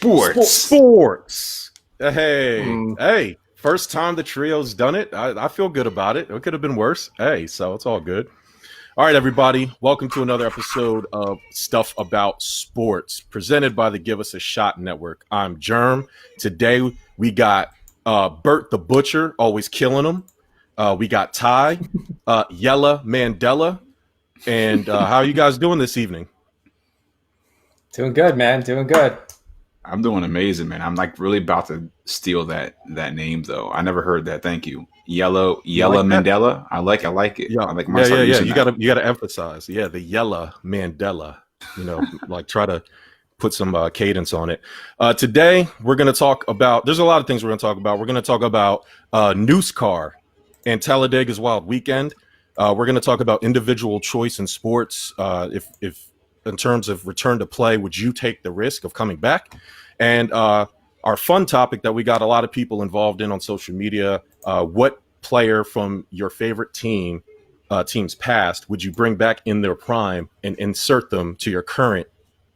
Sports. Hey, first time the trio's done it. I feel good about it. It could have been worse. Hey, so it's all good. All right, everybody. Welcome to another episode of Stuff About Sports, presented by the Give Us a Shot Network. I'm Germ. Today, we got Bert the Butcher, always killing them. We got Ty, Yella Mandela. And how are you guys doing this evening? Doing good, man. Doing good. I'm doing amazing, man. I'm like really about to steal that name though. I never heard that. Thank you. Yella Mandela. That? I like it. Yeah. I like yeah. You gotta emphasize. Yeah, the Yella Mandela. Like try to put some cadence on it. Today we're gonna talk about. There's a lot of things we're gonna talk about. We're gonna talk about NOOSE-Car and Talledega's Wild Weekend. We're gonna talk about individual choice in sports. If in terms of return to play, would you take the risk of coming back? And our fun topic that we got a lot of people involved in on social media, what player from your favorite team's past would you bring back in their prime and insert them to your current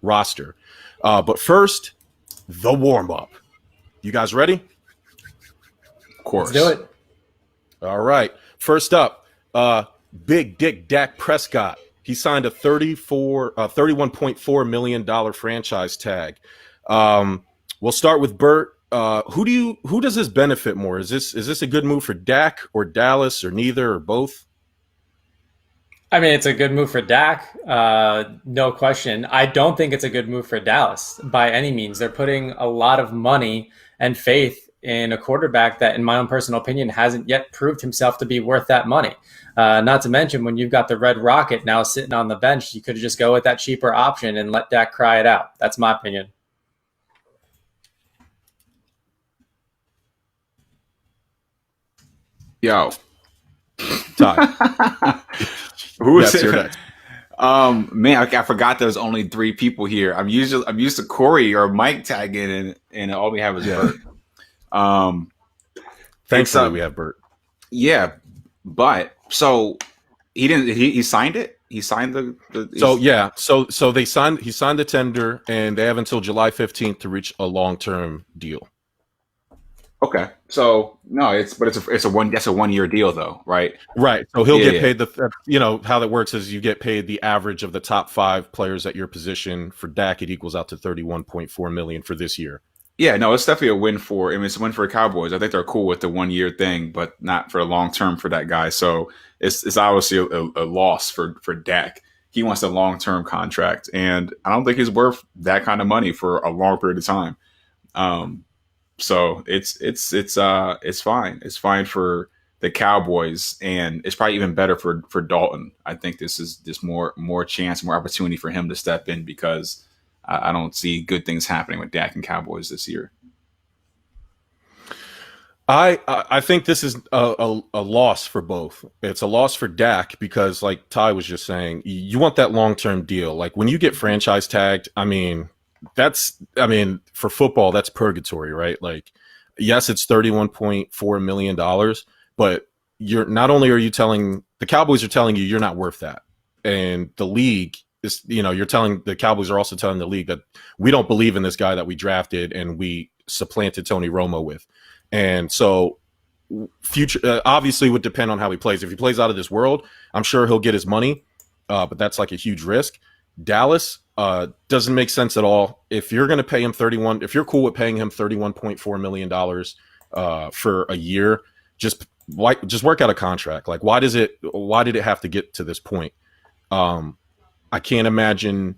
roster? But first, the warm-up. You guys ready? Of course. Let's do it. All right. First up, Big Dick Dak Prescott. He signed a $31.4 million franchise tag. We'll start with Bert. Who does this benefit more? Is this a good move for Dak or Dallas or neither or both? I mean, it's a good move for Dak, no question. I don't think it's a good move for Dallas by any means. They're putting a lot of money and faith in a quarterback that, in my own personal opinion, hasn't yet proved himself to be worth that money. Not to mention, when you've got the Red Rocket now sitting on the bench, you could just go with that cheaper option and let Dak cry it out. That's my opinion. Yo, Ty. Who is Yes, it? you're next. Man, I forgot there's only 3 people here. I'm used to Corey or Mike tagging, and all we have is Bert. Thankfully, we have Bert. Yeah, but so he didn't. He signed it. He signed the. So he signed the tender, and they have until July 15th to reach a long-term deal. Okay, so no, it's a 1 year deal though, right? Right. So he'll get paid how that works is you get paid the average of the top 5 players at your position. For Dak, it equals out to $31.4 million for this year. Yeah, no, it's definitely a win for. I mean, it's a win for the Cowboys. I think they're cool with the 1 year thing, but not for the long term for that guy. So it's obviously a loss for Dak. He wants a long term contract, and I don't think he's worth that kind of money for a long period of time. So it's fine. It's fine for the Cowboys, and it's probably even better for Dalton. I think this is just more chance, more opportunity for him to step in because I don't see good things happening with Dak and Cowboys this year. I think this is a loss for both. It's a loss for Dak because, like Ty was just saying, you want that long-term deal. Like when you get franchise tagged, for football, that's purgatory, right? Like, yes, it's $31.4 million, but the Cowboys are telling you you're not worth that. And the league is, the Cowboys are also telling the league that we don't believe in this guy that we drafted and we supplanted Tony Romo with. And so future obviously would depend on how he plays. If he plays out of this world, I'm sure he'll get his money, but that's like a huge risk. Dallas doesn't make sense at all. If you're going to pay him if you're cool with paying him $31.4 million for a year, just work out a contract. Like, why did it have to get to this point? I can't imagine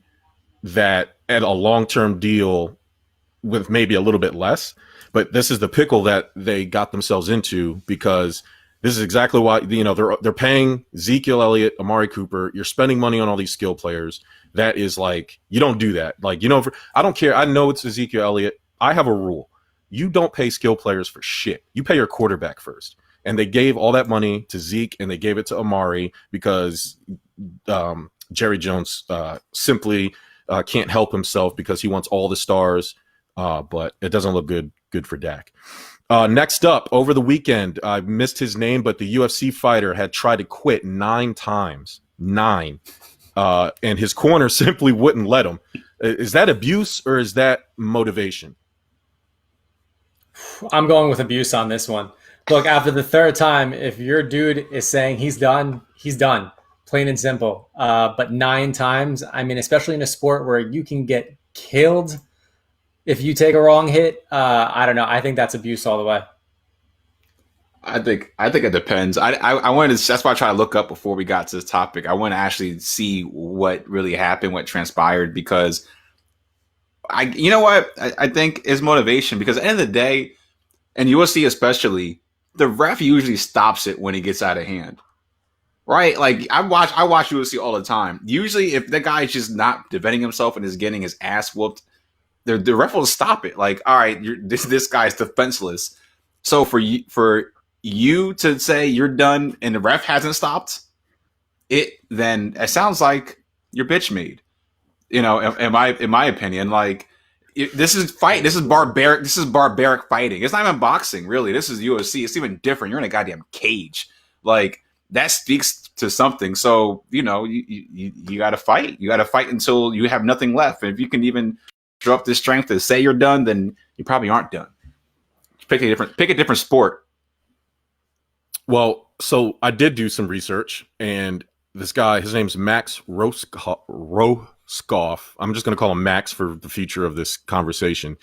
that at a long-term deal with maybe a little bit less, but this is the pickle that they got themselves into because this is exactly why, they're paying Ezekiel Elliott, Amari Cooper. You're spending money on all these skill players. That is like, you don't do that. Like, I don't care. I know it's Ezekiel Elliott. I have a rule. You don't pay skill players for shit. You pay your quarterback first. And they gave all that money to Zeke and they gave it to Amari because Jerry Jones simply can't help himself because he wants all the stars. But it doesn't look good for Dak. Next up, over the weekend, I missed his name, but the UFC fighter had tried to quit 9 times. 9. And his corner simply wouldn't let him. Is that abuse or is that motivation? I'm going with abuse on this one. Look, after the third time, if your dude is saying he's done, he's done. Plain and simple. But 9 times, I mean, especially in a sport where you can get killed if you take a wrong hit, I don't know. I think that's abuse all the way. I think it depends. I wanted to. That's why I try to look up before we got to this topic. I want to actually see what really happened, what transpired, because you know what, I think is motivation. Because at the end of the day, and you will see especially, the ref usually stops it when it gets out of hand, right? Like I watch UFC all the time. Usually, if the guy's just not defending himself and is getting his ass whooped, the ref will stop it. Like, all right, this guy's defenseless. So for you to say you're done and the ref hasn't stopped it, then it sounds like you're bitch made. In my opinion, like this is barbaric. This is barbaric fighting. It's not even boxing, really. This is UFC. It's even different. You're in a goddamn cage. Like that speaks to something. So you got to fight. You got to fight until you have nothing left. And if you can even show up the strength to say you're done, then you probably aren't done. Pick a different sport. Well, so I did do some research, and this guy, his name's Max Roscoff. I'm just going to call him Max for the future of this conversation.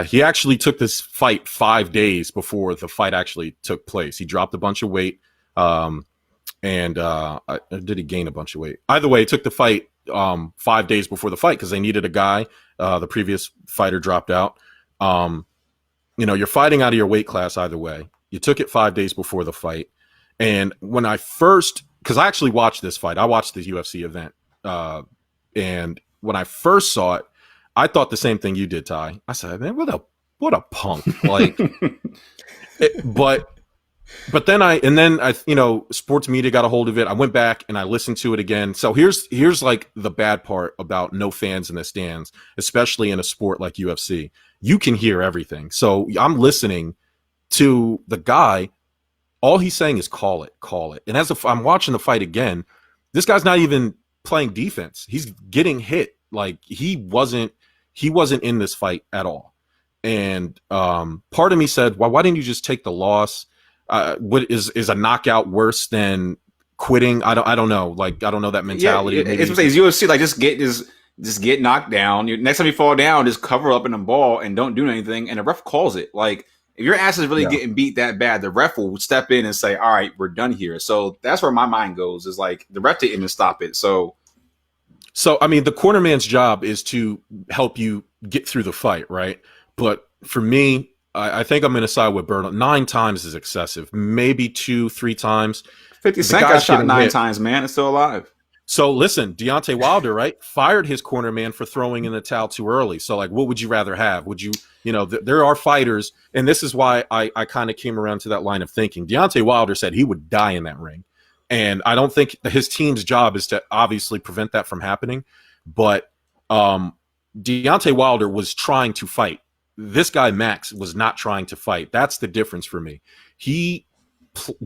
He actually took this fight 5 days before the fight actually took place. He dropped a bunch of weight, and did he gain a bunch of weight? Either way, he took the fight 5 days before the fight because they needed a guy. The previous fighter dropped out. You're fighting out of your weight class either way. You took it 5 days before the fight. And when because I actually watched this fight, I watched the UFC event. And when I first saw it, I thought the same thing you did, Ty. I said, man, what a punk. Like, but then I sports media got a hold of it. I went back and I listened to it again. So here's like the bad part about no fans in the stands, especially in a sport like UFC. You can hear everything. So I'm listening to the guy. All he's saying is call it. And I'm watching the fight again, this guy's not even playing defense. He's getting hit. Like he wasn't in this fight at all. And part of me said, well, why didn't you just take the loss? What is a knockout worse than quitting? I don't know. Like I don't know that mentality. Yeah, it's UFC. Like just get knocked down. Next time you fall down, just cover up in the ball and don't do anything. And the ref calls it. Like if your ass is really getting beat that bad, the ref will step in and say, "All right, we're done here." So that's where my mind goes. Is like the ref didn't even stop it. So I mean, the cornerman's job is to help you get through the fight, right? But for me, I think I'm going to side with Bernal. 9 times is excessive. Maybe 2-3 times. 50 Cent got shot 9 times, man. It's still alive. So listen, Deontay Wilder, right, fired his corner man for throwing in the towel too early. So like, what would you rather have? Would you, there are fighters, and this is why I kind of came around to that line of thinking. Deontay Wilder said he would die in that ring. And I don't think his team's job is to obviously prevent that from happening. But Deontay Wilder was trying to fight. This guy, Max, was not trying to fight. That's the difference for me. He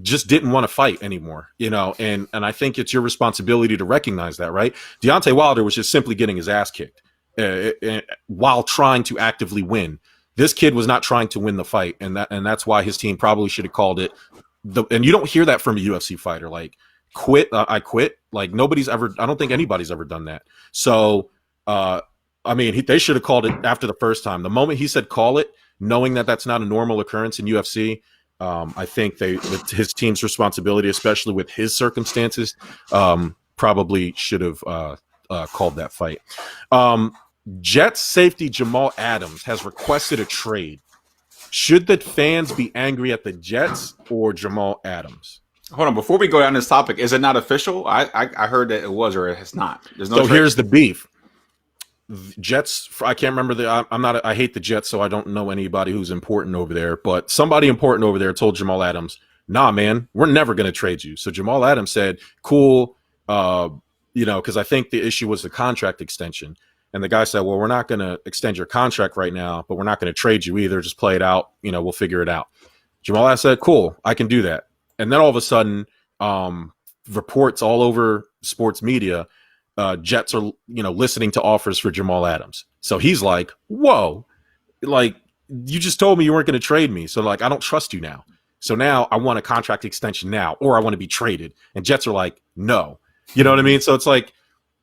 just didn't want to fight anymore, and I think it's your responsibility to recognize that, right? Deontay Wilder was just simply getting his ass kicked while trying to actively win. This kid was not trying to win the fight, and that's why his team probably should have called it. And you don't hear that from a UFC fighter, like quit. I quit. Like I don't think anybody's ever done that. So, I mean, they should have called it after the first time. The moment he said call it, knowing that that's not a normal occurrence in UFC, I think his team's responsibility, especially with his circumstances, probably should have called that fight. Jets safety Jamal Adams has requested a trade. Should the fans be angry at the Jets or Jamal Adams? Hold on, before we go down this topic, is it not official? I heard that it was or it's not. There's no. So here's the beef. Jets, I can't remember I hate the Jets, so I don't know anybody who's important over there, but somebody important over there told Jamal Adams, nah, man, we're never going to trade you. So Jamal Adams said, cool, because I think the issue was the contract extension. And the guy said, well, we're not going to extend your contract right now, but we're not going to trade you either. Just play it out. We'll figure it out. Jamal Adams said, cool, I can do that. And then all of a sudden, reports all over sports media, Jets are, listening to offers for Jamal Adams. So he's like, whoa, like, you just told me you weren't going to trade me. So, like, I don't trust you now. So now I want a contract extension now, or I want to be traded. And Jets are like, no. You know what I mean? So it's like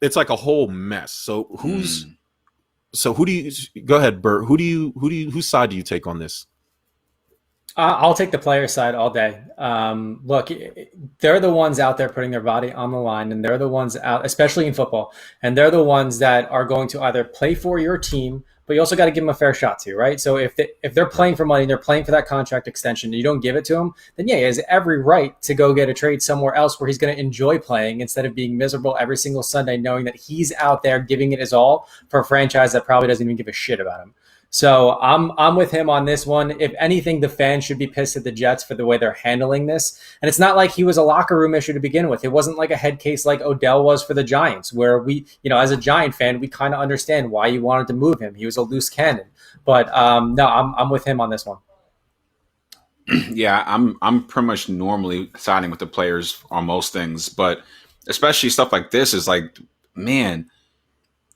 a whole mess. So who do you go ahead, Bert? Whose side do you take on this? I'll take the player side all day. Look, they're the ones out there putting their body on the line, and they're the ones out, especially in football, and they're the ones that are going to either play for your team, but you also got to give them a fair shot too, right? So if they're playing for money, they're playing for that contract extension, and you don't give it to him, then yeah, he has every right to go get a trade somewhere else where he's going to enjoy playing instead of being miserable every single Sunday, knowing that he's out there giving it his all for a franchise that probably doesn't even give a shit about him. So I'm with him on this one. If anything, the fans should be pissed at the Jets for the way they're handling this. And it's not like he was a locker room issue to begin with. It wasn't like a head case like Odell was for the Giants, where we, as a Giant fan, we kind of understand why you wanted to move him. He was a loose cannon. But no, I'm with him on this one. Yeah, I'm pretty much normally siding with the players on most things, but especially stuff like this is like, man.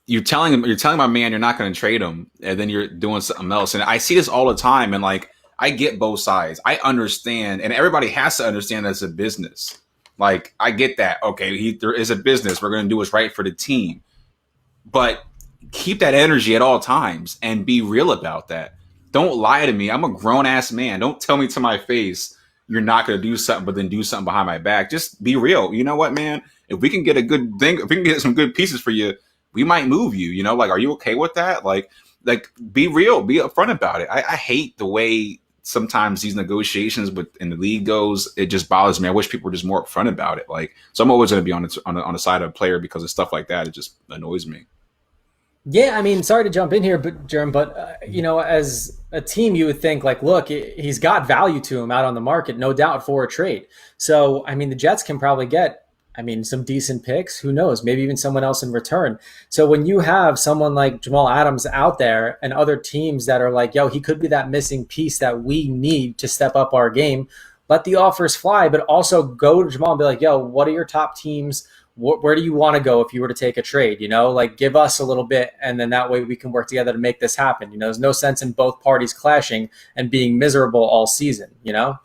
You're telling my man you're not going to trade him, and then you're doing something else. And I see this all the time, and like I get both sides. I understand, and everybody has to understand that it's a business. Like I get that. Okay, there is a business. We're going to do what's right for the team, but keep that energy at all times and be real about that. Don't lie to me. I'm a grown ass man. Don't tell me to my face you're not going to do something, but then do something behind my back. Just be real. You know what, man? If we can get a good thing, if we can get some good pieces for you, we might move you, like, are you okay with that? Like be real, be upfront about it. I hate the way sometimes these negotiations in the league goes. It just bothers me. I wish people were just more upfront about it. Like, so I'm always going to be on the side of a player because of stuff like that. It just annoys me. Yeah, I mean, sorry to jump in here, but Jerm, as a team, you would think like, look, he's got value to him out on the market, no doubt, for a trade. So, I mean, the Jets can probably get, some decent picks. Who knows? Maybe even someone else in return. So when you have someone like Jamal Adams out there and other teams that are like, yo, he could be that missing piece that we need to step up our game, let the offers fly, but also go to Jamal and be like, yo, what are your top teams? Where do you want to go if you were to take a trade? Like give us a little bit, and then that way we can work together to make this happen. There's no sense in both parties clashing and being miserable all season, Yeah.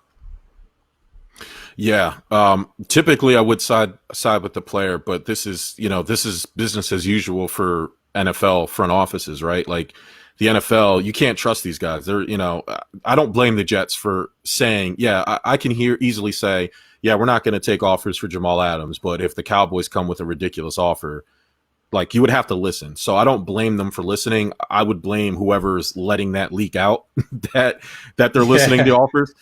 Typically I would side with the player, but this is business as usual for NFL front offices, right? Like the NFL, you can't trust these guys. They're, I don't blame the Jets for saying, yeah, I can easily say, yeah, we're not going to take offers for Jamal Adams, but if the Cowboys come with a ridiculous offer, like you would have to listen. So I don't blame them for listening. I would blame whoever's letting that leak out that they're listening to offers.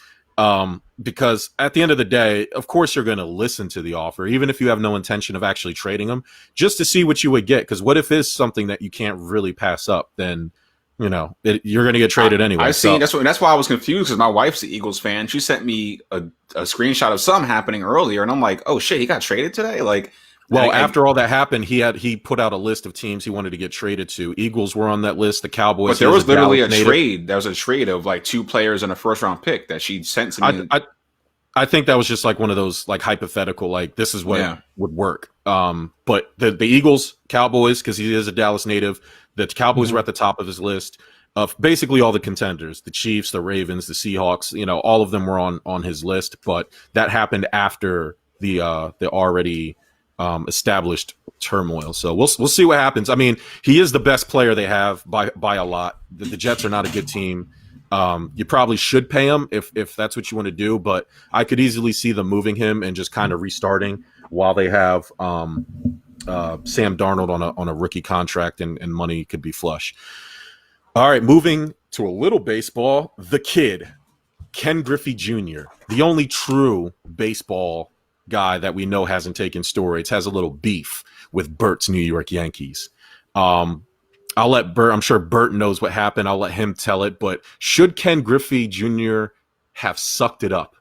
Because at the end of the day, of course, you're going to listen to the offer, even if you have no intention of actually trading them, just to see what you would get. Because what if it's something that you can't really pass up? Then, you're going to get traded anyway. I see. That's why I was confused, because my wife's the Eagles fan. She sent me a screenshot of something happening earlier, and I'm like, oh shit, he got traded today. Like, well, after all that happened, he put out a list of teams he wanted to get traded to. Eagles were on that list. The Cowboys. But there was literally a trade. There was a trade of like 2 players and a first round pick that she sent to me. I think that was just like one of those like hypothetical, like this is what would work. But the Eagles, Cowboys, because he is a Dallas native, the Cowboys were at the top of his list of basically all the contenders, the Chiefs, the Ravens, the Seahawks, all of them were on his list. But that happened after the already established turmoil. So we'll see what happens. I mean, he is the best player they have by a lot. The Jets are not a good team. You probably should pay him if that's what you want to do, but I could easily see them moving him and just kind of restarting while they have Sam Darnold on a rookie contract and money could be flush. All right, moving to a little baseball, the kid, Ken Griffey Jr., the only true baseball guy that we know hasn't taken steroids, has a little beef with Bert's New York Yankees. I'll let Bert, I'm sure Bert knows what happened. I'll let him tell it, but should Ken Griffey Jr. have sucked it up?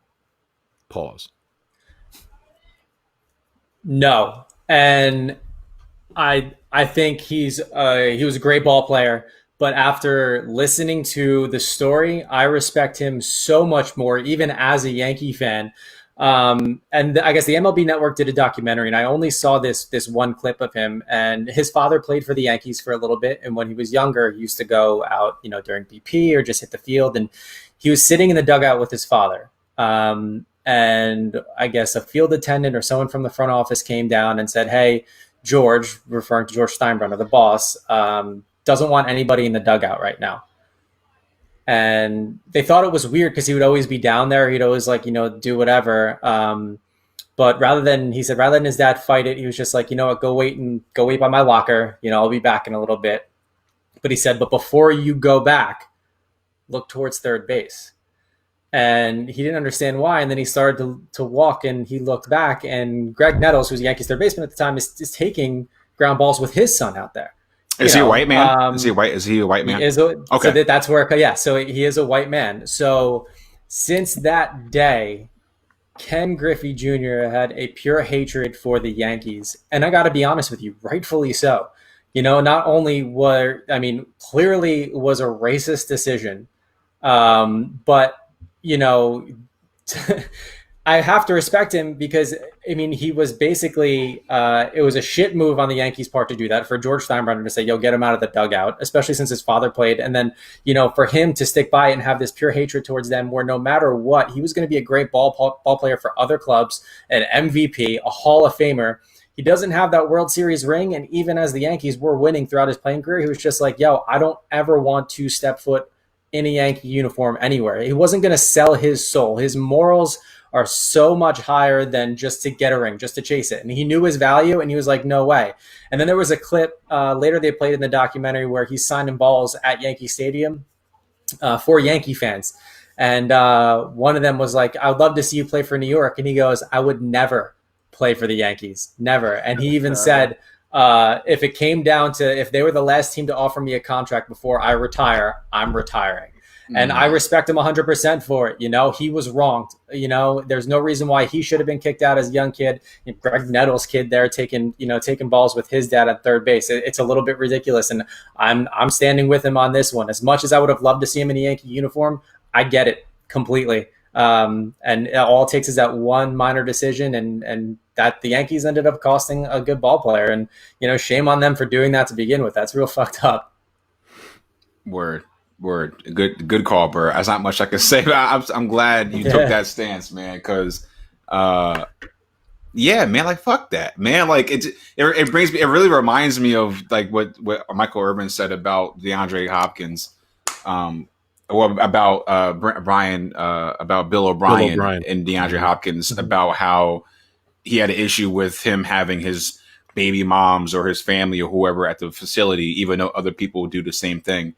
Pause. No. And I think he was a great ball player, but after listening to the story, I respect him so much more, even as a Yankee fan. I guess the MLB Network did a documentary, and I only saw this one clip of him. And his father played for the Yankees for a little bit, and when he was younger, he used to go out, during BP or just hit the field, and he was sitting in the dugout with his father. And I guess a field attendant or someone from the front office came down and said, "Hey, George," referring to George Steinbrenner, the boss, doesn't want anybody in the dugout right now. And they thought it was weird because he would always be down there. He'd always do whatever. But rather than his dad fight it, he was just like, you know what, go wait by my locker. I'll be back in a little bit. But he said, but before you go back, look towards third base. And he didn't understand why. And then he started to walk, and he looked back, and Greg Nettles, who's Yankees third baseman at the time, is taking ground balls with his son out there. Is he a white man? Is he a white man? Okay. So that's where, yeah. So he is a white man. So since that day, Ken Griffey Jr. had a pure hatred for the Yankees. And I got to be honest with you, rightfully so. Not only clearly was a racist decision, but, I have to respect him because, he was basically, it was a shit move on the Yankees' part to do that, for George Steinbrenner to say, yo, get him out of the dugout, especially since his father played. And then, for him to stick by it and have this pure hatred towards them, where no matter what, he was going to be a great ball player for other clubs, an MVP, a Hall of Famer. He doesn't have that World Series ring. And even as the Yankees were winning throughout his playing career, he was just like, yo, I don't ever want to step foot in a Yankee uniform anywhere. He wasn't going to sell his soul. His morals are so much higher than just to get a ring, just to chase it. And he knew his value, and he was like, no way. And then there was a clip later they played in the documentary where he's signing balls at Yankee Stadium for Yankee fans. And one of them was like, I would love to see you play for New York. And he goes, I would never play for the Yankees. Never. And he even said, if it came down to, if they were the last team to offer me a contract before I retire, I'm retiring. And I respect him 100% for it. He was wronged. There's no reason why he should have been kicked out as a young kid. Greg Nettles' kid there taking balls with his dad at third base. It's a little bit ridiculous. And I'm standing with him on this one. As much as I would have loved to see him in a Yankee uniform, I get it completely. And all it takes is that one minor decision, and that the Yankees ended up costing a good ball player. And, shame on them for doing that to begin with. That's real fucked up. Word. Good call, Burr. There's not much I can say. I'm glad you took that stance, man, because yeah, man, like fuck that, man. Like it really reminds me of like what Michael Irvin said about DeAndre Hopkins, or about about Bill O'Brien and DeAndre Hopkins, about how he had an issue with him having his baby moms or his family or whoever at the facility, even though other people do the same thing.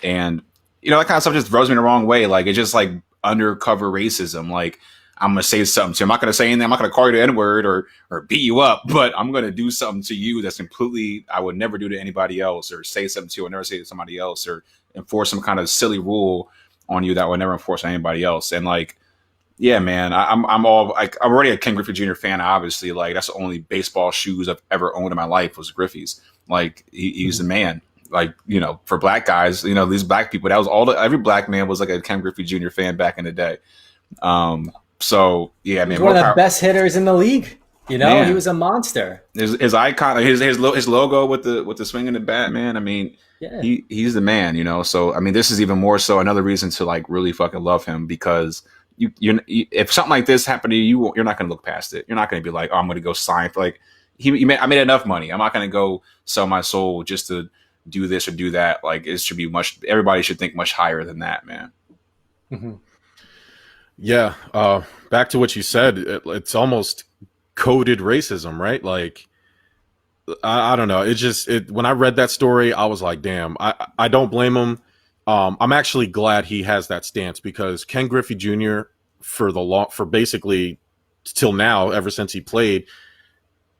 And, that kind of stuff just rubs me the wrong way. Like, it's just like undercover racism. Like, I'm going to say something to you. I'm not going to say anything. I'm not going to call you the N-word or beat you up, but I'm going to do something to you that's completely, I would never do to anybody else, or say something to you I would never say to somebody else, or enforce some kind of silly rule on you that I would never enforce on anybody else. And like, yeah, man, I'm already a Ken Griffey Jr. fan. Obviously, like that's the only baseball shoes I've ever owned in my life was Griffey's. Like he's the man. Like, for black guys, these black people, that was every black man was like a Ken Griffey Jr. fan back in the day. So yeah, man, he's one of the best hitters in the league. Man, he was a monster. His icon, his logo with the swinging the bat, man. I mean, yeah. He's the man, So I mean, this is even more so another reason to like really fucking love him, because you if something like this happened to you, you're not going to look past it. You're not going to be like, oh, I'm going to go sign for like I made enough money. I'm not going to go sell my soul just to do this or do that. Like it should be everybody should think much higher than that, man. Mm-hmm. Yeah. Back to what you said, it's almost coded racism, right? Like, I don't know. When I read that story, I was like, damn, I don't blame him. I'm actually glad he has that stance, because Ken Griffey Jr. for basically till now, ever since he played,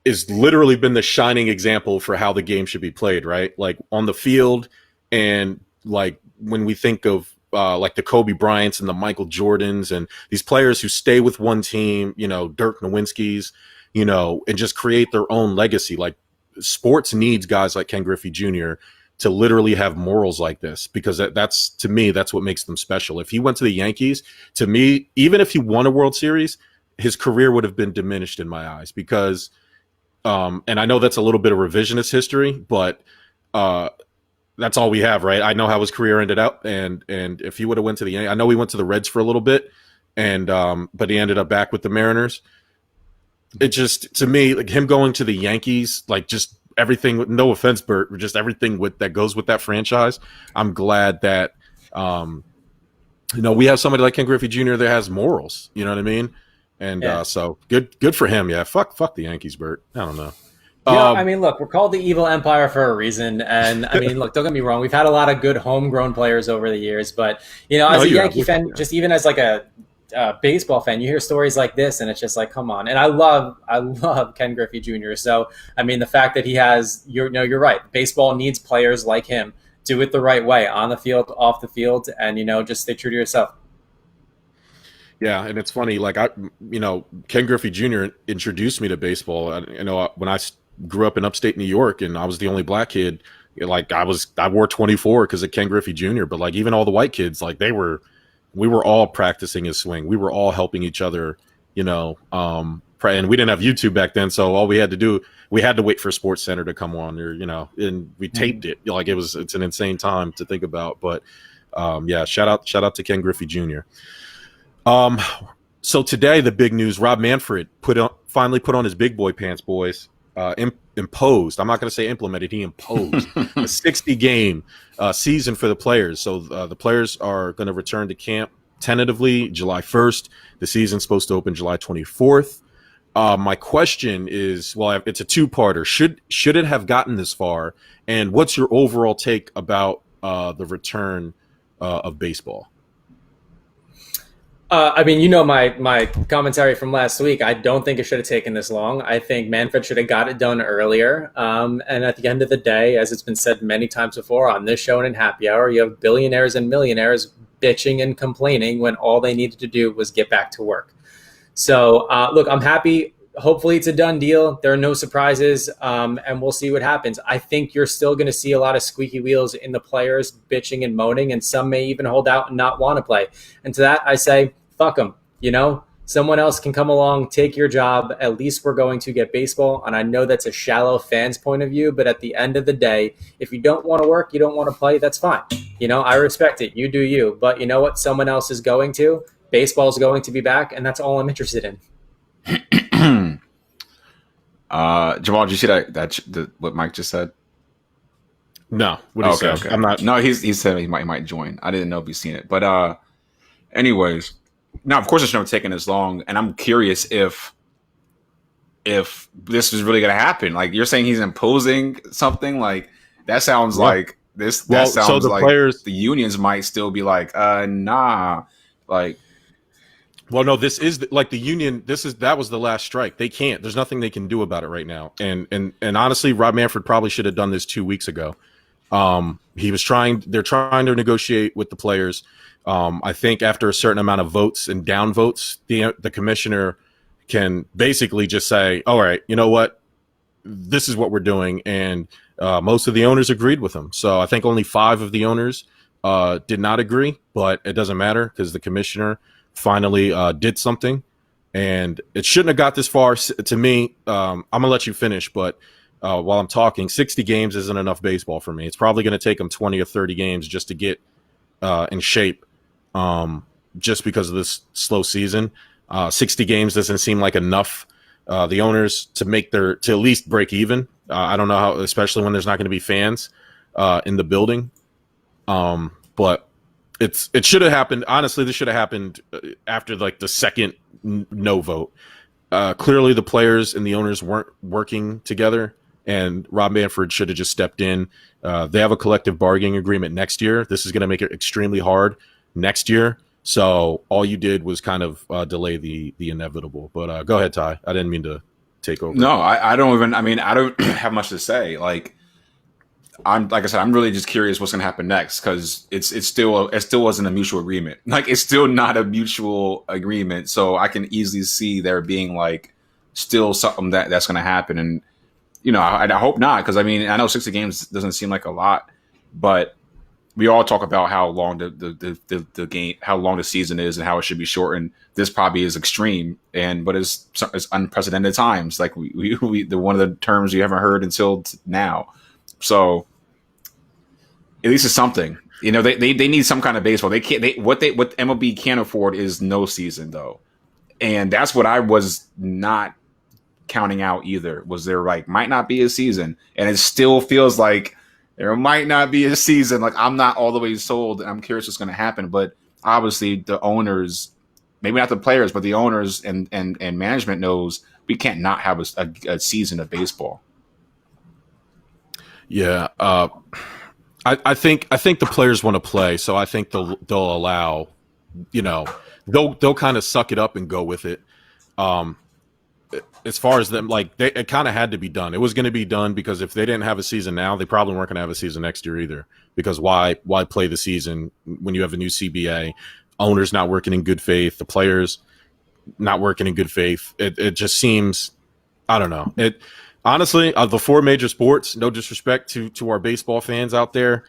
is literally been the shining example for how the game should be played, right? Like on the field, and like when we think of like the Kobe Bryants and the Michael Jordans and these players who stay with one team, Dirk Nowinski's, and just create their own legacy. Like sports needs guys like Ken Griffey Jr. to literally have morals like this, because that's to me, that's what makes them special. If he went to the Yankees, to me, even if he won a World Series, his career would have been diminished in my eyes because, and I know that's a little bit of revisionist history, but that's all we have, right? I know how his career ended up, and if he would have went to I know he went to the Reds for a little bit, and but he ended up back with the Mariners. It just, to me, like him going to the Yankees, like just everything. No offense, Bert, just everything that goes with that franchise. I'm glad that we have somebody like Ken Griffey Jr. that has morals. You know what I mean? And so good for him. Yeah, fuck the Yankees, Bert. I don't know. Yeah, I mean, look, we're called the Evil Empire for a reason. And I mean, look, don't get me wrong. We've had a lot of good homegrown players over the years. But, as a Yankee fan, just even as like a baseball fan, you hear stories like this and it's just like, come on. And I love Ken Griffey Jr. So, I mean, the fact that he has, you're right. Baseball needs players like him. Do it the right way, on the field, off the field, and, just stay true to yourself. Yeah, and it's funny, like Ken Griffey Jr. introduced me to baseball. When I grew up in upstate New York and I was the only black kid, like I wore 24 because of Ken Griffey Jr. But like even all the white kids, like we were all practicing his swing. We were all helping each other, and we didn't have YouTube back then, so all we had to do, we had to wait for Sports Center to come on, or and we taped it. Like it's an insane time to think about. But shout out to Ken Griffey Jr. So today the big news: Rob Manfred finally put on his big boy pants, boys. Imposed. I'm not going to say implemented. He imposed a 60-game season for the players. So the players are going to return to camp tentatively July 1st. The season's supposed to open July 24th. My question is, well, it's a two-parter. Should it have gotten this far? And what's your overall take about the return of baseball? I mean, my commentary from last week. I don't think it should have taken this long. I think Manfred should have got it done earlier. And at the end of the day, as it's been said many times before on this show and in Happy Hour, you have billionaires and millionaires bitching and complaining when all they needed to do was get back to work. So, look, I'm happy. Hopefully it's a done deal. There are no surprises, and we'll see what happens. I think you're still going to see a lot of squeaky wheels in the players bitching and moaning, and some may even hold out and not want to play. And to that, I say, fuck them. Someone else can come along, take your job. At least we're going to get baseball. And I know that's a shallow fan's point of view, but at the end of the day, if you don't want to work, you don't want to play, that's fine. I respect it. You do you. But you know what? Someone else is going to. Baseball is going to be back, and that's all I'm interested in. Jamal, did you see that what Mike just said? No. What did he say? Okay. I'm not. No, he said he might join. I didn't know if you've seen it, but anyways, now of course it shouldn't have taken this long, and I'm curious if this is really going to happen. Like you're saying, he's imposing something. Like that sounds like this. That sounds so like players, the unions might still be like, nah, like. Well, no, this is like the union. That was the last strike. They can't. There's nothing they can do about it right now. And honestly, Rob Manfred probably should have done this 2 weeks ago. They're trying to negotiate with the players. I think after a certain amount of votes and down votes, the commissioner can basically just say, all right, you know what? This is what we're doing. And most of the owners agreed with him. So I think only 5 of the owners did not agree, but it doesn't matter because the commissioner finally did something, and it shouldn't have got this far. To me, I'm gonna let you finish, but while I'm talking, 60 games isn't enough baseball for me. It's probably going to take them 20 or 30 games just to get in shape, just because of this slow season. 60 games doesn't seem like enough. The owners to at least break even. I don't know how, especially when there's not going to be fans in the building, but it should have happened. Honestly, this should have happened after like the second no vote. Clearly the players and the owners weren't working together, and Rob Manfred should have just stepped in. They have a collective bargaining agreement next year. This is going to make it extremely hard next year. So all you did was kind of delay the inevitable. But go ahead, Ty. I didn't mean to take over. No, I don't have much to say. I'm really just curious what's going to happen next, because it still wasn't a mutual agreement. Like it's still not a mutual agreement. So I can easily see there being like still something that's going to happen. And I hope not, because I know 60 games doesn't seem like a lot, but we all talk about how long the game, how long the season is, and how it should be shortened. This probably is extreme, but it's unprecedented times. Like the one of the terms you haven't heard until now. So at least it's something. You know, they need some kind of baseball. They can't. What MLB can't afford is no season though, and that's what I was not counting out either. Was there might not be a season, and it still feels like there might not be a season. Like I'm not all the way sold, and I'm curious what's going to happen. But obviously, the owners, maybe not the players, but the owners and management knows we can't not have a season of baseball. Yeah, I think the players want to play, so I think they'll allow, they'll kind of suck it up and go with it. As far as them, it kind of had to be done. It was going to be done because if they didn't have a season now, they probably weren't going to have a season next year either. Because why play the season when you have a new CBA? Owners not working in good faith, the players not working in good faith. It just seems, I don't know. It honestly, of the four major sports, no disrespect to our baseball fans out there,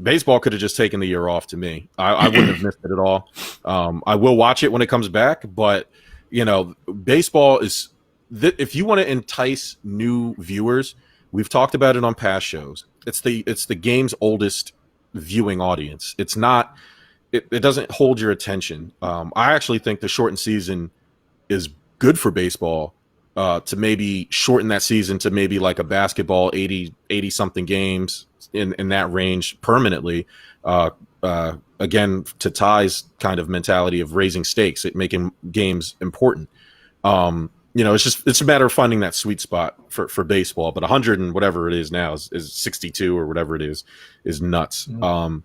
baseball could have just taken the year off to me. I wouldn't have missed it at all. I will watch it when it comes back, but baseball is. If you want to entice new viewers, we've talked about it on past shows. It's the game's oldest viewing audience. It's not. It doesn't hold your attention. I actually think the shortened season is good for baseball. To maybe shorten that season to maybe like a basketball 80 something games in that range permanently. Again, to Ty's kind of mentality of raising stakes, making games important. It's a matter of finding that sweet spot for baseball. But 100 and whatever it is now is 62 or whatever it is nuts. Mm-hmm.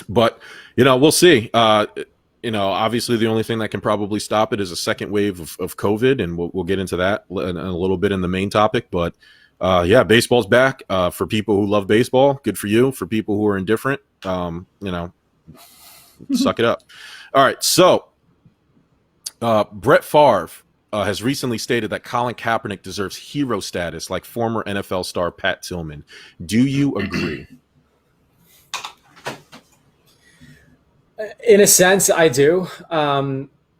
But we'll see. Obviously the only thing that can probably stop it is a second wave of COVID, and we'll get into that in a little bit in the main topic. But baseball's back. For people who love baseball, good for you. For people who are indifferent, suck it up. All right, so Brett Favre has recently stated that Colin Kaepernick deserves hero status like former NFL star Pat Tillman. Do you agree? In a sense, I do,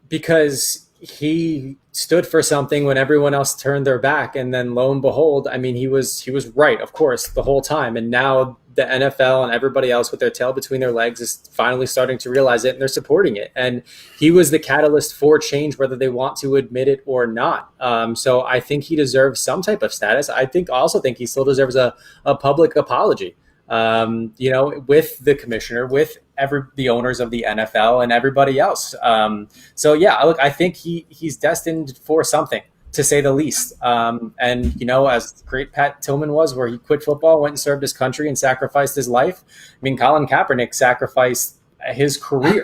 because he stood for something when everyone else turned their back, and then lo and behold, I mean, he was right, of course, the whole time, and now the NFL and everybody else with their tail between their legs is finally starting to realize it, and they're supporting it. And he was the catalyst for change, whether they want to admit it or not. So I think he deserves some type of status. I also think he still deserves a public apology. With the commissioner, with the owners of the NFL and everybody else. Look, I think he's destined for something, to say the least. As great Pat Tillman was, where he quit football, went and served his country and sacrificed his life. I mean, Colin Kaepernick sacrificed his career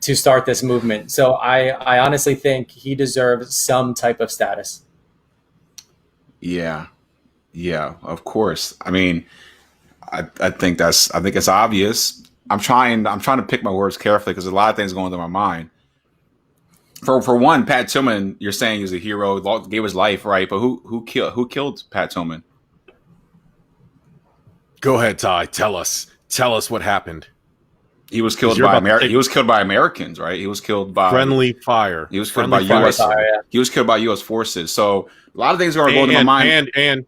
to start this movement. So I honestly think he deserves some type of status. Yeah, of course. I mean, I think it's obvious. I'm trying to pick my words carefully because a lot of things going through my mind. For one, Pat Tillman, you're saying he's a hero, gave his life, right? But who killed Pat Tillman? Go ahead, Ty. Tell us what happened. He was killed by He was killed by Americans, right? He was killed by friendly fire. He was killed by U.S. He was killed by U.S. forces. So a lot of things are going through my mind. And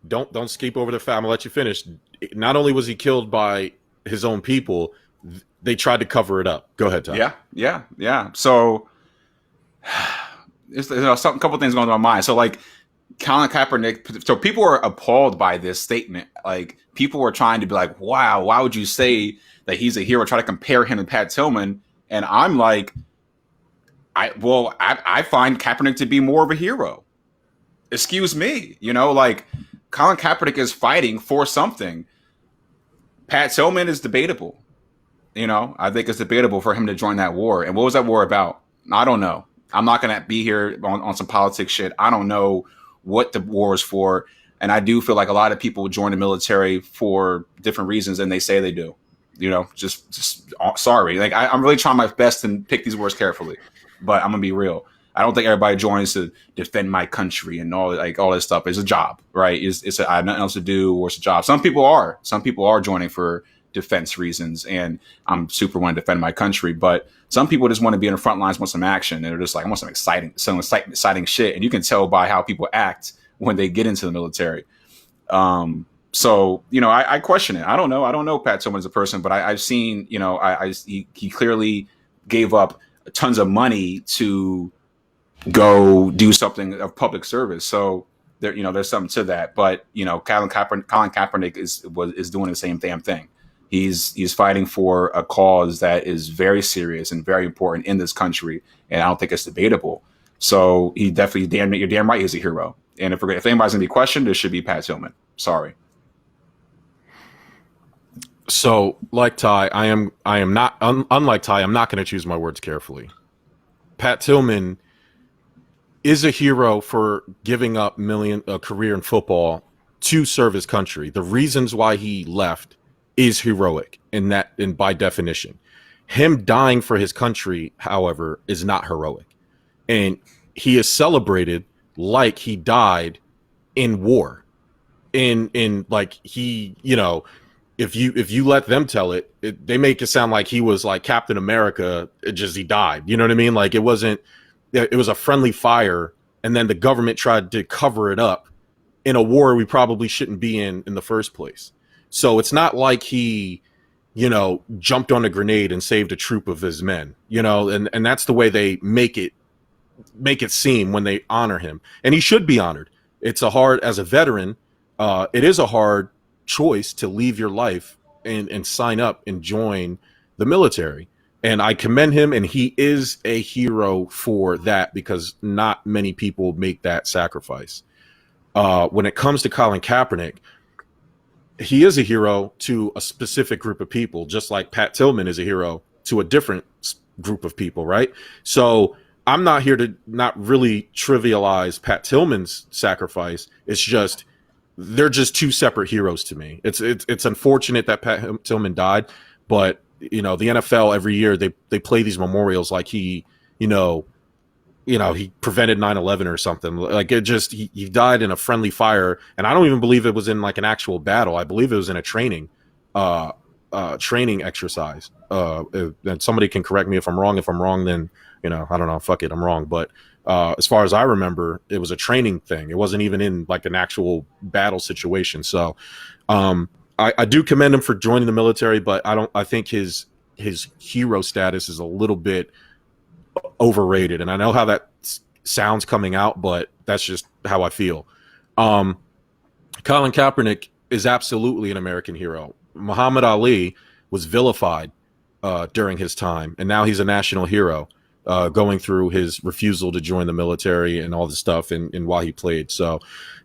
don't skip over the fact. I'm gonna let you finish. Not only was he killed by his own people, they tried to cover it up. Go ahead, Ty. Yeah. So there's a couple things going through my mind. So Colin Kaepernick. So people were appalled by this statement. Like people were trying to be like, "Wow, why would you say that he's a hero?" Try to compare him to Pat Tillman, and I'm like, I find Kaepernick to be more of a hero. Excuse me, Colin Kaepernick is fighting for something. Pat Tillman is debatable. I think it's debatable for him to join that war. And what was that war about? I don't know. I'm not going to be here on some politics shit. I don't know what the war is for. And I do feel like a lot of people join the military for different reasons than they say they do. Just sorry. I'm really trying my best to pick these words carefully, but I'm going to be real. I don't think everybody joins to defend my country and all this stuff. It's a job, right? I have nothing else to do, or it's a job. Some people are joining for defense reasons, and I'm super want to defend my country. But some people just want to be in the front lines, want some action, and they're just like, I want some exciting shit. And you can tell by how people act when they get into the military. So, I question it. I don't know Pat Tillman as a person, but I've seen, he clearly gave up tons of money to go do something of public service. So there's something to that. But Colin Kaepernick is doing the same damn thing. He's fighting for a cause that is very serious and very important in this country, and I don't think it's debatable. So he definitely, you're damn right, he's a hero. And if anybody's gonna be questioned, it should be Pat Tillman. Sorry. So, like Ty, I am not unlike Ty. I'm not going to choose my words carefully. Pat Tillman is a hero for giving up a career in football to serve his country. The reasons why he left is heroic, and by definition, him dying for his country, however, is not heroic, and he is celebrated like he died in war. In like he, if you let them tell it, they make it sound like he was like Captain America. He died. You know what I mean? Like it was a friendly fire, and then the government tried to cover it up in a war we probably shouldn't be in the first place. So it's not like he, jumped on a grenade and saved a troop of his men, and that's the way they make it seem when they honor him. And he should be honored. As a veteran, it is a hard choice to leave your life and sign up and join the military. And I commend him, and he is a hero for that, because not many people make that sacrifice. When it comes to Colin Kaepernick, he is a hero to a specific group of people, just like Pat Tillman is a hero to a different group of people, right? So I'm not here to not really trivialize Pat Tillman's sacrifice. It's just they're just two separate heroes to me. It's unfortunate that Pat Tillman died, but the NFL every year they play these memorials like he prevented 9/11 or something. Like he died in a friendly fire, and I don't even believe it was in like an actual battle. I believe it was in a training exercise. And somebody can correct me if I'm wrong. If I'm wrong, then I don't know. Fuck it, I'm wrong. But as far as I remember, it was a training thing. It wasn't even in like an actual battle situation. So I do commend him for joining the military, but I think his hero status is a little bit overrated. And I know how that sounds coming out, but that's just how I feel. Colin Kaepernick is absolutely an American hero. Muhammad Ali was vilified during his time, and now he's a national hero. Going through his refusal to join the military and all this stuff, and while he played. So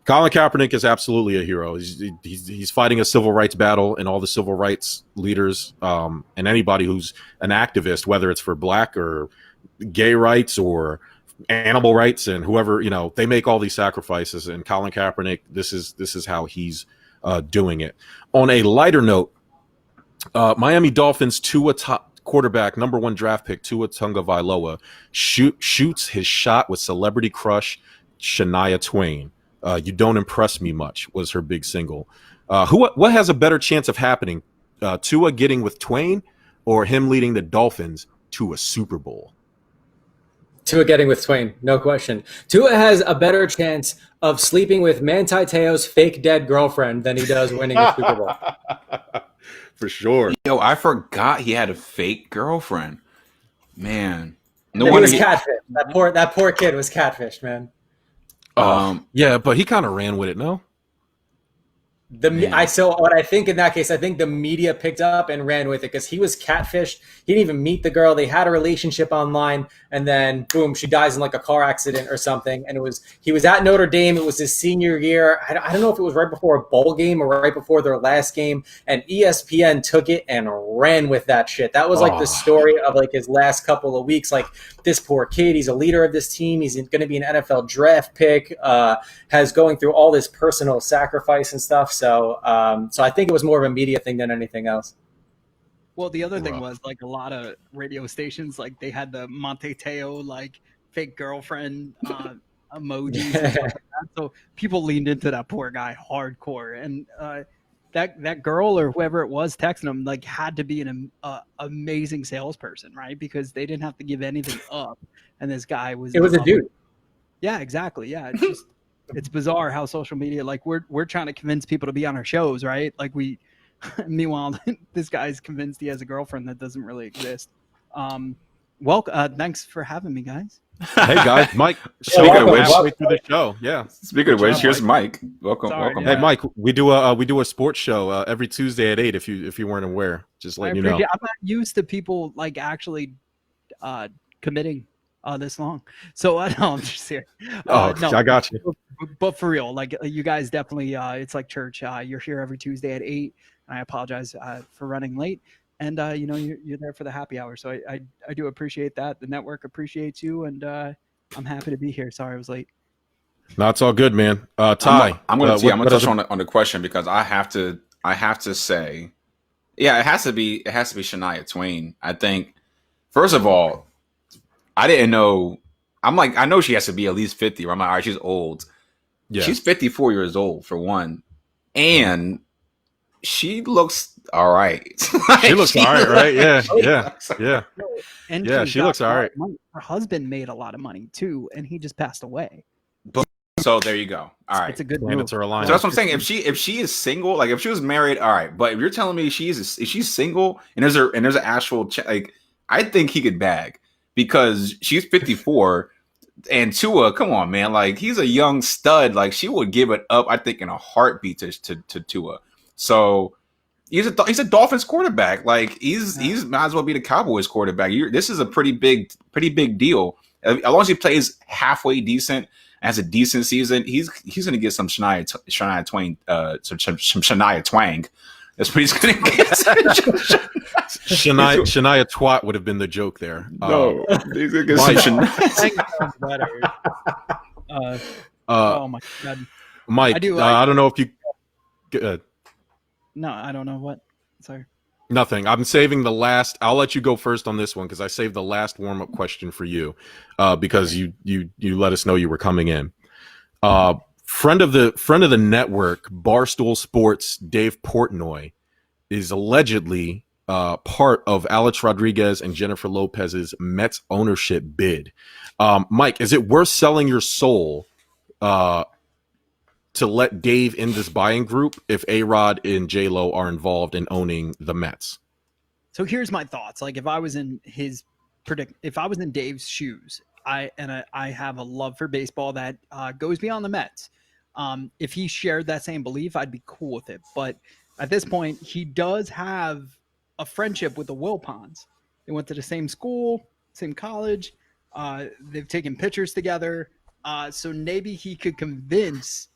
Colin Kaepernick is absolutely a hero. He's fighting a civil rights battle, and all the civil rights leaders and anybody who's an activist, whether it's for black or gay rights or animal rights, and whoever, they make all these sacrifices. And Colin Kaepernick, this is how he's doing it. On a lighter note, Miami Dolphins quarterback, number 1 draft pick Tua Tagovailoa shoots his shot with celebrity crush Shania Twain. You don't impress me much was her big single. What has a better chance of happening? Tua getting with Twain, or him leading the Dolphins to a Super Bowl? Tua getting with Twain, no question. Tua has a better chance of sleeping with Manti Te'o's fake dead girlfriend than he does winning a Super Bowl. For sure. Yo, I forgot he had a fake girlfriend. Man. No wonder he was catfished. That poor kid was catfished, man. Yeah, but he kind of ran with it, no? What I think in that case, I think the media picked up and ran with it because he was catfished. He didn't even meet the girl. They had a relationship online, and then boom, she dies in like a car accident or something. And he was at Notre Dame. It was his senior year. I don't know if it was right before a bowl game or right before their last game. And ESPN took it and ran with that shit. That was like the story of like his last couple of weeks. Like, this poor kid, he's a leader of this team. He's going to be an NFL draft pick. Has going through all this personal sacrifice and stuff. So I think it was more of a media thing than anything else. Well, the other thing was like a lot of radio stations, like they had the Monte Teo like fake girlfriend emojis and stuff like that. So people leaned into that poor guy hardcore. And that girl or whoever it was texting him like had to be an amazing salesperson, right? Because they didn't have to give anything up, and this guy was. It was a dude. Yeah, exactly. Yeah, it's bizarre how social media, like we're trying to convince people to be on our shows, right? Like meanwhile, this guy's convinced he has a girlfriend that doesn't really exist. Thanks for having me, guys. Hey guys, Mike. Speaking of which, halfway through the show, yeah. Speaking of which, here's Mike. Welcome. Sorry, Hey Mike, we do a sports show every Tuesday at 8. If you weren't aware, just letting you know. I'm not used to people like actually committing this long, so I know I'm just here. No, I got you. But for real, like you guys definitely, it's like church. You're here every Tuesday at 8, and I apologize for running late. And you're there for the happy hour, so I do appreciate that. The network appreciates you, and I'm happy to be here. Sorry I was late. No, it's all good, man. Ty, I'm gonna touch on the question because I have to say, yeah, it has to be Shania Twain. I think first of all, I didn't know. I know she has to be at least 50. I'm like, all right, she's old. Yeah. She's 54 years old for one, and she looks all right. She looks all right? Yeah. And yeah, she looks all right. Her husband made a lot of money too, and he just passed away. So there you go. All right, it's a good move. So that's what I'm saying. If she is single, like if she was married, all right. But if you're telling me if she's single and there's an actual like, I think he could bag because she's 54. And Tua, come on, man, like he's a young stud. Like she would give it up, I think, in a heartbeat to Tua. So he's a Dolphins quarterback. Like he's might as well be the Cowboys quarterback. This is a pretty big deal. As long as he plays halfway decent, has a decent season, he's going to get some Shania Twain, some Shania Twang. That's what he's going to get. Shania Twat would have been the joke there. No, he's going to get some Shania. Better. Oh my God, Mike. I don't know if you. No, I don't know what. Sorry. Nothing. I'm saving the last. I'll let you go first on this one because I saved the last warm up question for you because you let us know you were coming in. Friend of the network, Barstool Sports, Dave Portnoy, is allegedly part of Alex Rodriguez and Jennifer Lopez's Mets ownership bid. Mike, is it worth selling your soul to let Dave in this buying group if A-Rod and J-Lo are involved in owning the Mets? So here's my thoughts. Like if I was in Dave's shoes, I have a love for baseball that goes beyond the Mets. If he shared that same belief, I'd be cool with it. But at this point, he does have a friendship with the Wilpons. They went to the same school, same college. They've taken pictures together. So maybe he could convince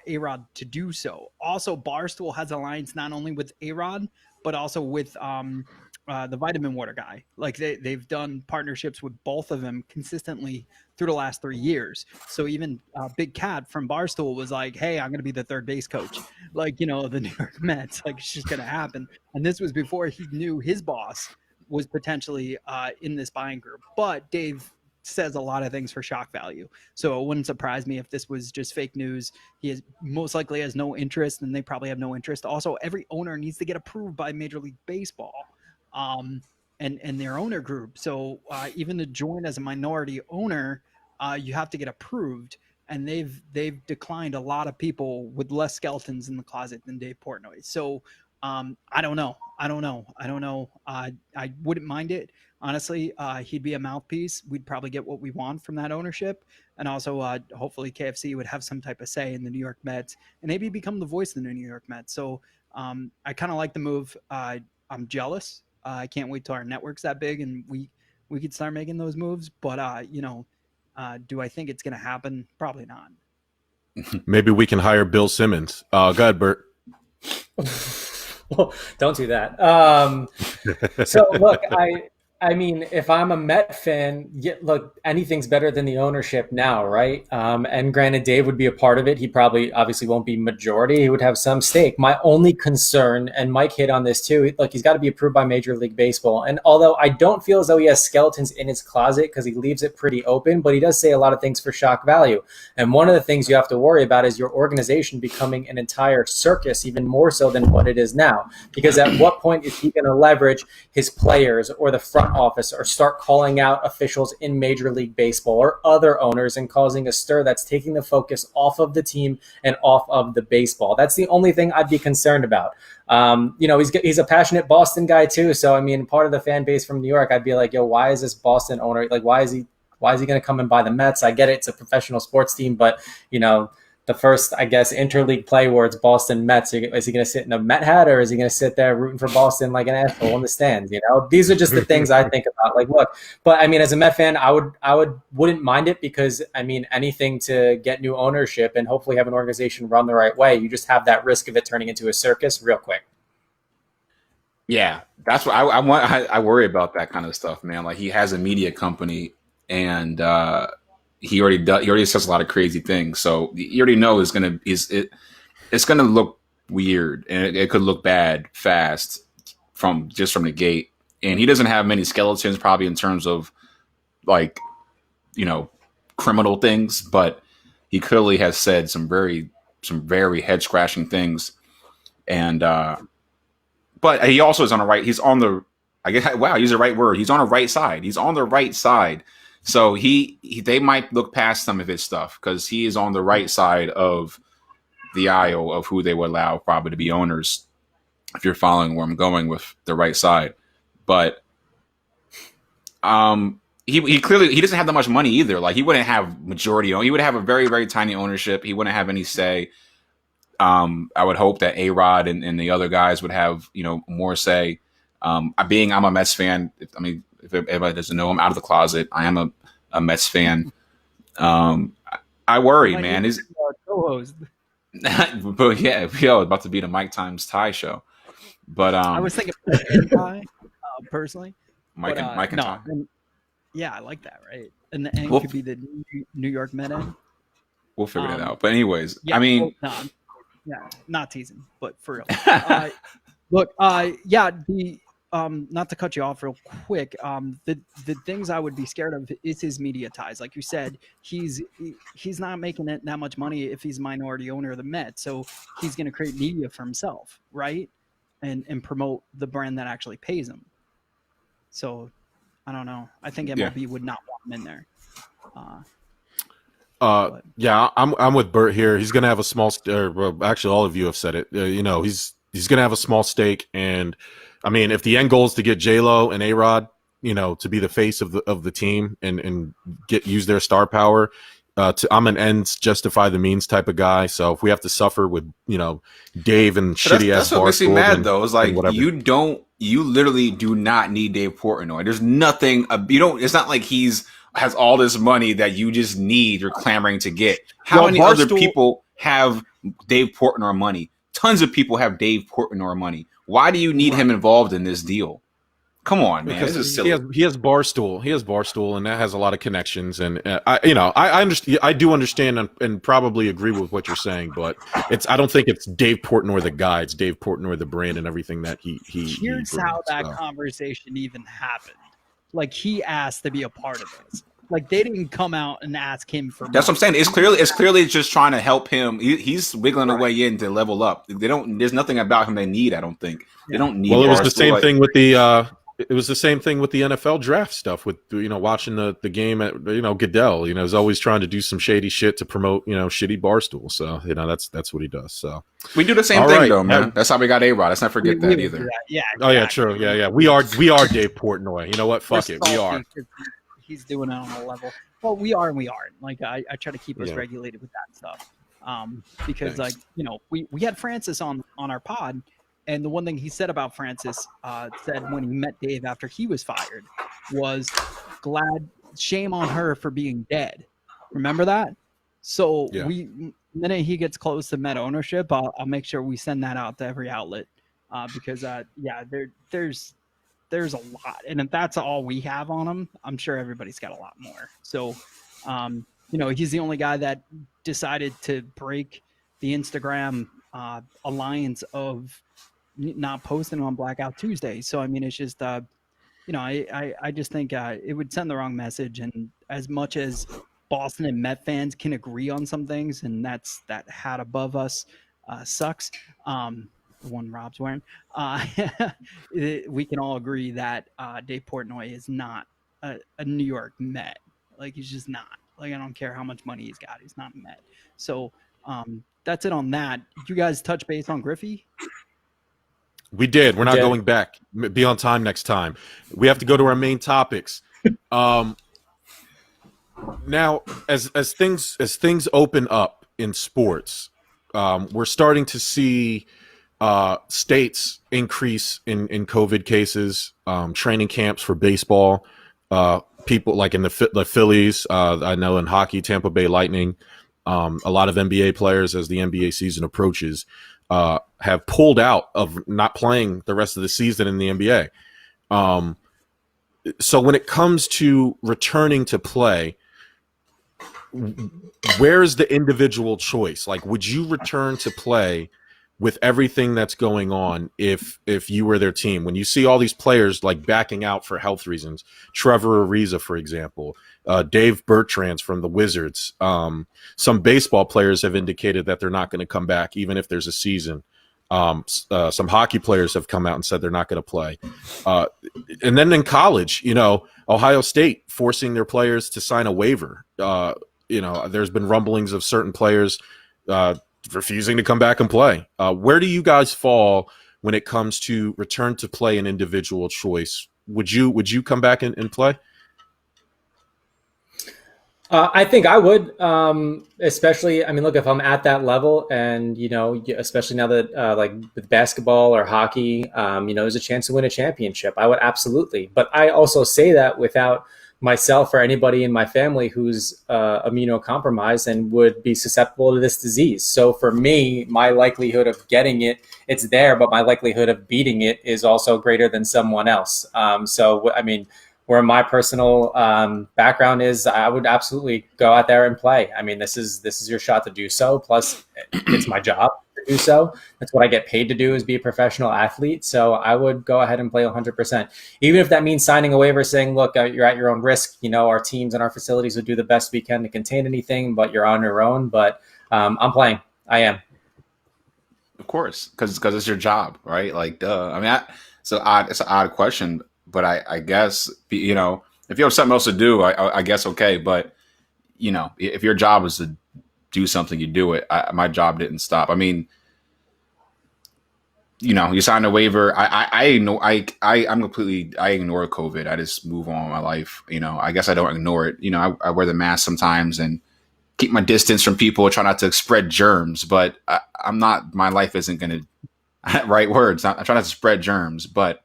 A-Rod to do so. Also, Barstool has alliance not only with A-Rod, but also with the vitamin water guy. Like they've done partnerships with both of them consistently through the last 3 years. So even Big Cat from Barstool was like, hey, I'm going to be the third base coach. Like, the New York Mets, like it's just going to happen. And this was before he knew his boss was potentially in this buying group. But Dave says a lot of things for shock value. So it wouldn't surprise me if this was just fake news. He most likely has no interest, and they probably have no interest. Also, every owner needs to get approved by Major League Baseball and their owner group. So even to join as a minority owner, you have to get approved. And they've declined a lot of people with less skeletons in the closet than Dave Portnoy. So I don't know. I wouldn't mind it. Honestly, he'd be a mouthpiece. We'd probably get what we want from that ownership. And also, hopefully, KFC would have some type of say in the New York Mets and maybe become the voice of the New York Mets. So I kind of like the move. I'm jealous. I can't wait till our network's that big and we could start making those moves. But, do I think it's going to happen? Probably not. Maybe we can hire Bill Simmons. Go ahead, Bert. Well, don't do that. So look, I mean, if I'm a Met fan, look, anything's better than the ownership now, right? And granted, Dave would be a part of it. He probably obviously won't be majority. He would have some stake. My only concern, and Mike hit on this too, look, he's got to be approved by Major League Baseball. And although I don't feel as though he has skeletons in his closet because he leaves it pretty open, but he does say a lot of things for shock value. And one of the things you have to worry about is your organization becoming an entire circus, even more so than what it is now. Because at what point is he going to leverage his players or the front office or start calling out officials in Major League Baseball or other owners and causing a stir that's taking the focus off of the team and off of the baseball? That's the only thing I'd be concerned about. He's a passionate Boston guy too. So, I mean, part of the fan base from New York, I'd be like, yo, why is this Boston owner, like, why is he going to come and buy the Mets? I get it. It's a professional sports team, but, the first, I guess, interleague play where it's Boston Mets, is he going to sit in a Met hat or is he going to sit there rooting for Boston like an asshole in the stands? These are just the things I think about. Like, look, but I mean, as a Met fan, I wouldn't mind it because, I mean, anything to get new ownership and hopefully have an organization run the right way, you just have that risk of it turning into a circus real quick. Yeah, that's what I worry about, that kind of stuff, man. Like, he has a media company and, he already says a lot of crazy things. So you already know it's gonna look weird and it could look bad fast from the gate. And he doesn't have many skeletons probably in terms of like, criminal things, but he clearly has said some very head scratching things. And but he also is on the right. He's on the, I guess, wow, use the right word. He's on the right side. He's on the right side. So they might look past some of his stuff because he is on the right side of the aisle of who they would allow probably to be owners. If you're following where I'm going with the right side, but he clearly doesn't have that much money either. Like, he wouldn't have majority. He would have a very, very tiny ownership. He wouldn't have any say. I would hope that A-Rod and the other guys would have more say. I'm a Mets fan. If everybody doesn't know, I'm out of the closet. I am a Mets fan. I worry, man. Is co-host. But yeah, about to be the Mike Times Ty show. But I was thinking Ty, personally. Mike and Ty. Yeah, I like that, right? And the end could be the New York Met end. We'll figure that out. But anyways, yeah, I mean, not teasing, but for real. Look, not to cut you off real quick, the things I would be scared of is his media ties. Like you said, he's not making it that much money if he's a minority owner of the Mets, so he's going to create media for himself, right? And promote the brand that actually pays him. So I don't know. I think MLB would not want him in there. Yeah, I'm with Bert here. He's going to have a small. Actually, all of you have said it. He's going to have a small stake, and I mean, if the end goal is to get J-Lo and A-Rod, to be the face of the team and use their star power, I'm an ends justify the means type of guy. So if we have to suffer with Dave and shitty ass, that's what makes me mad though. It's like you literally do not need Dave Portnoy. There's nothing it's not like has all this money that you just need. You're clamoring to get. How many other people have Dave Portnoy money? Tons of people have Dave Portnoy money. Why do you need him involved in this deal? Come on, man. This is silly. He has Barstool, and that has a lot of connections. And I understand. I do understand and probably agree with what you're saying, but I don't think it's Dave Portnoy the guy. It's Dave Portnoy the brand and everything that he. Here's how that conversation even happened. Like, he asked to be a part of this. Like, they didn't come out and ask him for money. That's what I'm saying. It's clearly just trying to help him. He's wiggling a way in to level up. There's nothing about him they need, I don't think. They don't need. Well, it was the same thing with the it was the same thing with the NFL draft stuff with watching the game at Goodell, is always trying to do some shady shit to promote, shitty Barstool. So, that's what he does. So we do the same thing though, man. That's how we got A-Rod. Let's not forget that either. Yeah. Exactly. Oh yeah, true. Yeah. We are Dave Portnoy. You know what? Fuck it. We are. He's doing it on a level. Well, we are and we aren't. Like, I try to keep us regulated with that stuff. Because Thanks. we had Francis on our pod, and the one thing he said about Francis said when he met Dave after he was fired was shame on her for being dead. Remember that? So the minute he gets close to Met ownership, I'll make sure we send that out to every outlet because there's there's a lot. And if that's all we have on him, I'm sure everybody's got a lot more. So, he's the only guy that decided to break the Instagram alliance of not posting on Blackout Tuesday. So, I mean, it's just, I just think it would send the wrong message. And as much as Boston and Met fans can agree on some things, and that's that hat above us sucks. The one Rob's wearing. We can all agree that Dave Portnoy is not a New York Met. Like, he's just not. Like, I don't care how much money he's got. He's not a Met. So that's it on that. Did you guys touch base on Griffey? We did. We're not going back. Be on time next time. We have to go to our main topics. Now, as things open up in sports, we're starting to see states increase in COVID cases, training camps for baseball, people like in the Phillies, I know in hockey, Tampa Bay Lightning, a lot of NBA players as the NBA season approaches have pulled out of not playing the rest of the season in the NBA. So when it comes to returning to play, where's the individual choice? Like, would you return to play with everything that's going on if you were their team? When you see all these players like backing out for health reasons, Trevor Ariza, for example, Dave Bertrands from the Wizards, some baseball players have indicated that they're not going to come back even if there's a season. Some hockey players have come out and said they're not going to play. And then in college, Ohio State forcing their players to sign a waiver. There's been rumblings of certain players refusing to come back and play. Where do you guys fall when it comes to return to play and individual choice? Would you come back and play? I think I would, especially, I mean, look, if I'm at that level and, especially now that like with basketball or hockey, there's a chance to win a championship, I would absolutely. But I also say that without myself or anybody in my family who's immunocompromised and would be susceptible to this disease. So for me, my likelihood of getting it's there, but my likelihood of beating it is also greater than someone else. Where my personal background is, I would absolutely go out there and play. I mean, this is your shot to do so. Plus, it's my job to do so. That's what I get paid to do, is be a professional athlete. So I would go ahead and play 100%. Even if that means signing a waiver saying, look, you're at your own risk. Our teams and our facilities would do the best we can to contain anything, but you're on your own. But I'm playing. I am. Of course, because it's your job, right? Like, duh. I mean, it's an odd question. But I guess, if you have something else to do, I guess, okay. But, if your job is to do something, you do it. My job didn't stop. I mean, you sign a waiver. I ignore COVID. I just move on with my life. I guess I don't ignore it. I wear the mask sometimes and keep my distance from people, try not to spread germs. But I'm not, my life isn't going to, right words. I try not to spread germs, but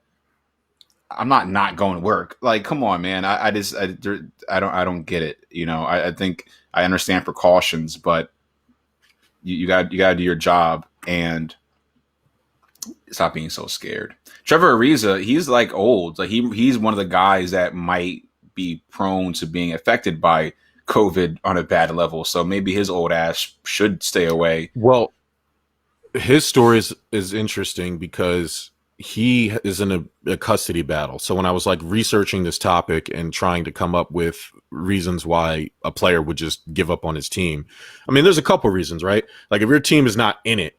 I'm not going to work. Like, come on, man. I don't get it. I think I understand precautions, but you got to do your job and stop being so scared. Trevor Ariza, he's like old. Like he's one of the guys that might be prone to being affected by COVID on a bad level. So maybe his old ass should stay away. Well, his story is interesting because he is in a custody battle. So when I was like researching this topic and trying to come up with reasons why a player would just give up on his team, I mean, there's a couple reasons, right? Like if your team is not in it,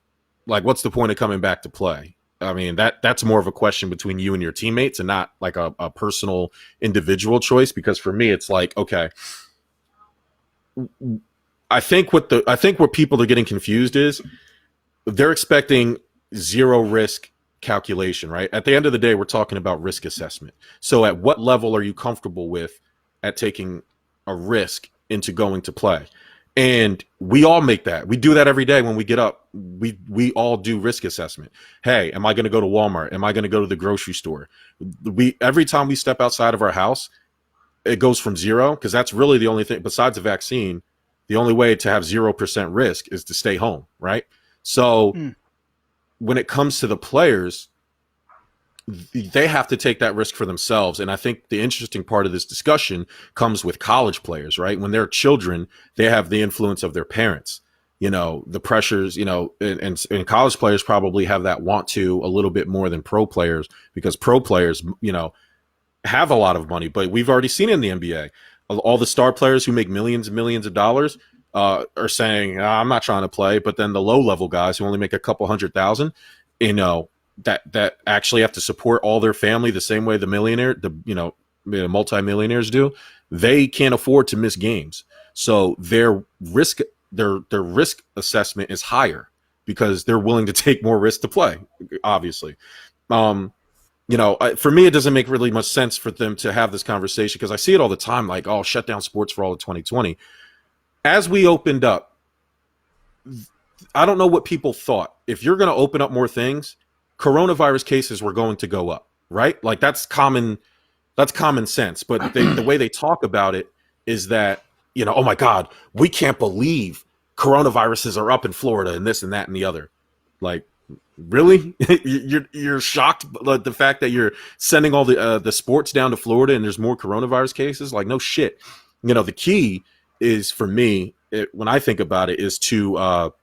like what's the point of coming back to play? I mean, that's more of a question between you and your teammates and not like a personal individual choice. Because for me, it's like, okay, I think what people are getting confused is they're expecting zero risk calculation, right? At the end of the day, we're talking about risk assessment. So at what level are you comfortable with at taking a risk into going to play? And we all make that. We do that every day when we get up. We all do risk assessment. Hey, am I going to go to Walmart? Am I going to go to the grocery store? Every time we step outside of our house, it goes from zero, because that's really the only thing besides a vaccine. The only way to have 0% risk is to stay home, right? So when it comes to the players, they have to take that risk for themselves. And I think the interesting part of this discussion comes with college players, right? When they're children, they have the influence of their parents, the pressures, and college players probably have that want to a little bit more than pro players, because pro players, have a lot of money. But we've already seen in the NBA, all the star players who make millions and millions of dollars are saying, I'm not trying to play. But then the low level guys who only make a couple $100,000, that actually have to support all their family the same way the multimillionaires do, they can't afford to miss games. So their risk assessment is higher because they're willing to take more risk to play, obviously. For me, it doesn't make really much sense for them to have this conversation, because I see it all the time, like, oh, shut down sports for all of 2020. As we opened up, I don't know what people thought. If you're going to open up more things, coronavirus cases were going to go up, right? Like that's common sense. But the way they talk about it is that, oh my God, we can't believe coronaviruses are up in Florida and this and that and the other. Like, really? you're shocked at the fact that you're sending all the sports down to Florida and there's more coronavirus cases? Like, no shit. The key is, for me, when I think about it, is to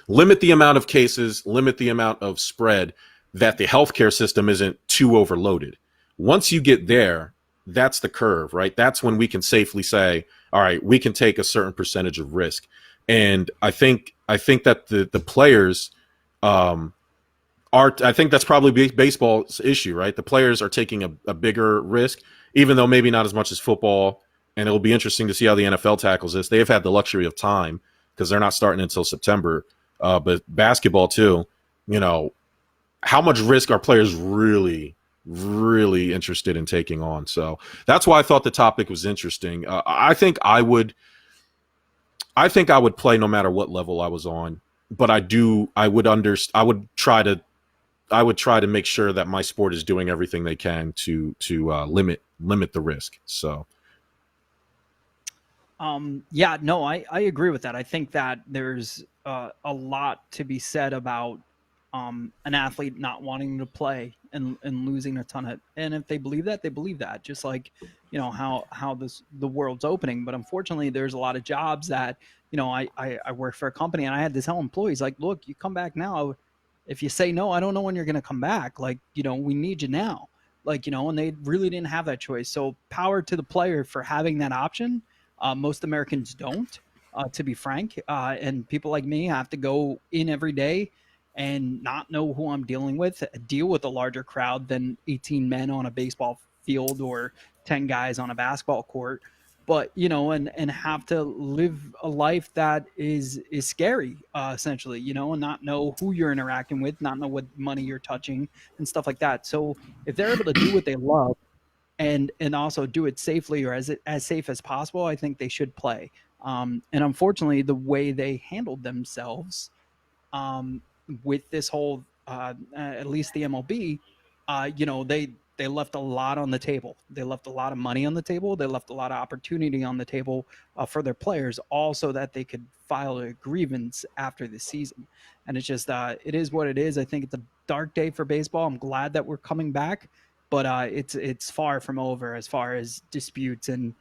limit the amount of cases, limit the amount of spread, that the healthcare system isn't too overloaded. Once you get there, that's the curve, right? That's when we can safely say, all right, we can take a certain percentage of risk. And I think that the players I think that's probably baseball's issue, right? The players are taking a bigger risk, even though maybe not as much as football. And it'll be interesting to see how the NFL tackles this. They've had the luxury of time because they're not starting until September. But basketball too, how much risk are players really, really interested in taking on? So that's why I thought the topic was interesting. I think I would play no matter what level I was on, but I would try to make sure that my sport is doing everything they can to limit the risk. So. I agree with that. I think that there's a lot to be said about an athlete not wanting to play and losing a ton of, and if they believe that, they believe that, just like, how the world's opening. But unfortunately, there's a lot of jobs that, I work for a company and I had to tell employees, like, look, you come back now. If you say no, I don't know when you're going to come back. Like, we need you now. Like, and they really didn't have that choice. So power to the player for having that option. Most Americans don't, to be frank. And people like me have to go in every day and not know who I'm dealing with, deal with a larger crowd than 18 men on a baseball field or 10 guys on a basketball court. But, and have to live a life that is scary, essentially, and not know who you're interacting with, not know what money you're touching and stuff like that. So if they're able to do what they love, and also do it safely, or as safe as possible, I think they should play. And unfortunately, the way they handled themselves with this whole, at least the MLB, they left a lot on the table. They left a lot of money on the table. They left a lot of opportunity on the table for their players, also that they could file a grievance after the season. And it's just, it is what it is. I think it's a dark day for baseball. I'm glad that we're coming back. But it's far from over as far as disputes and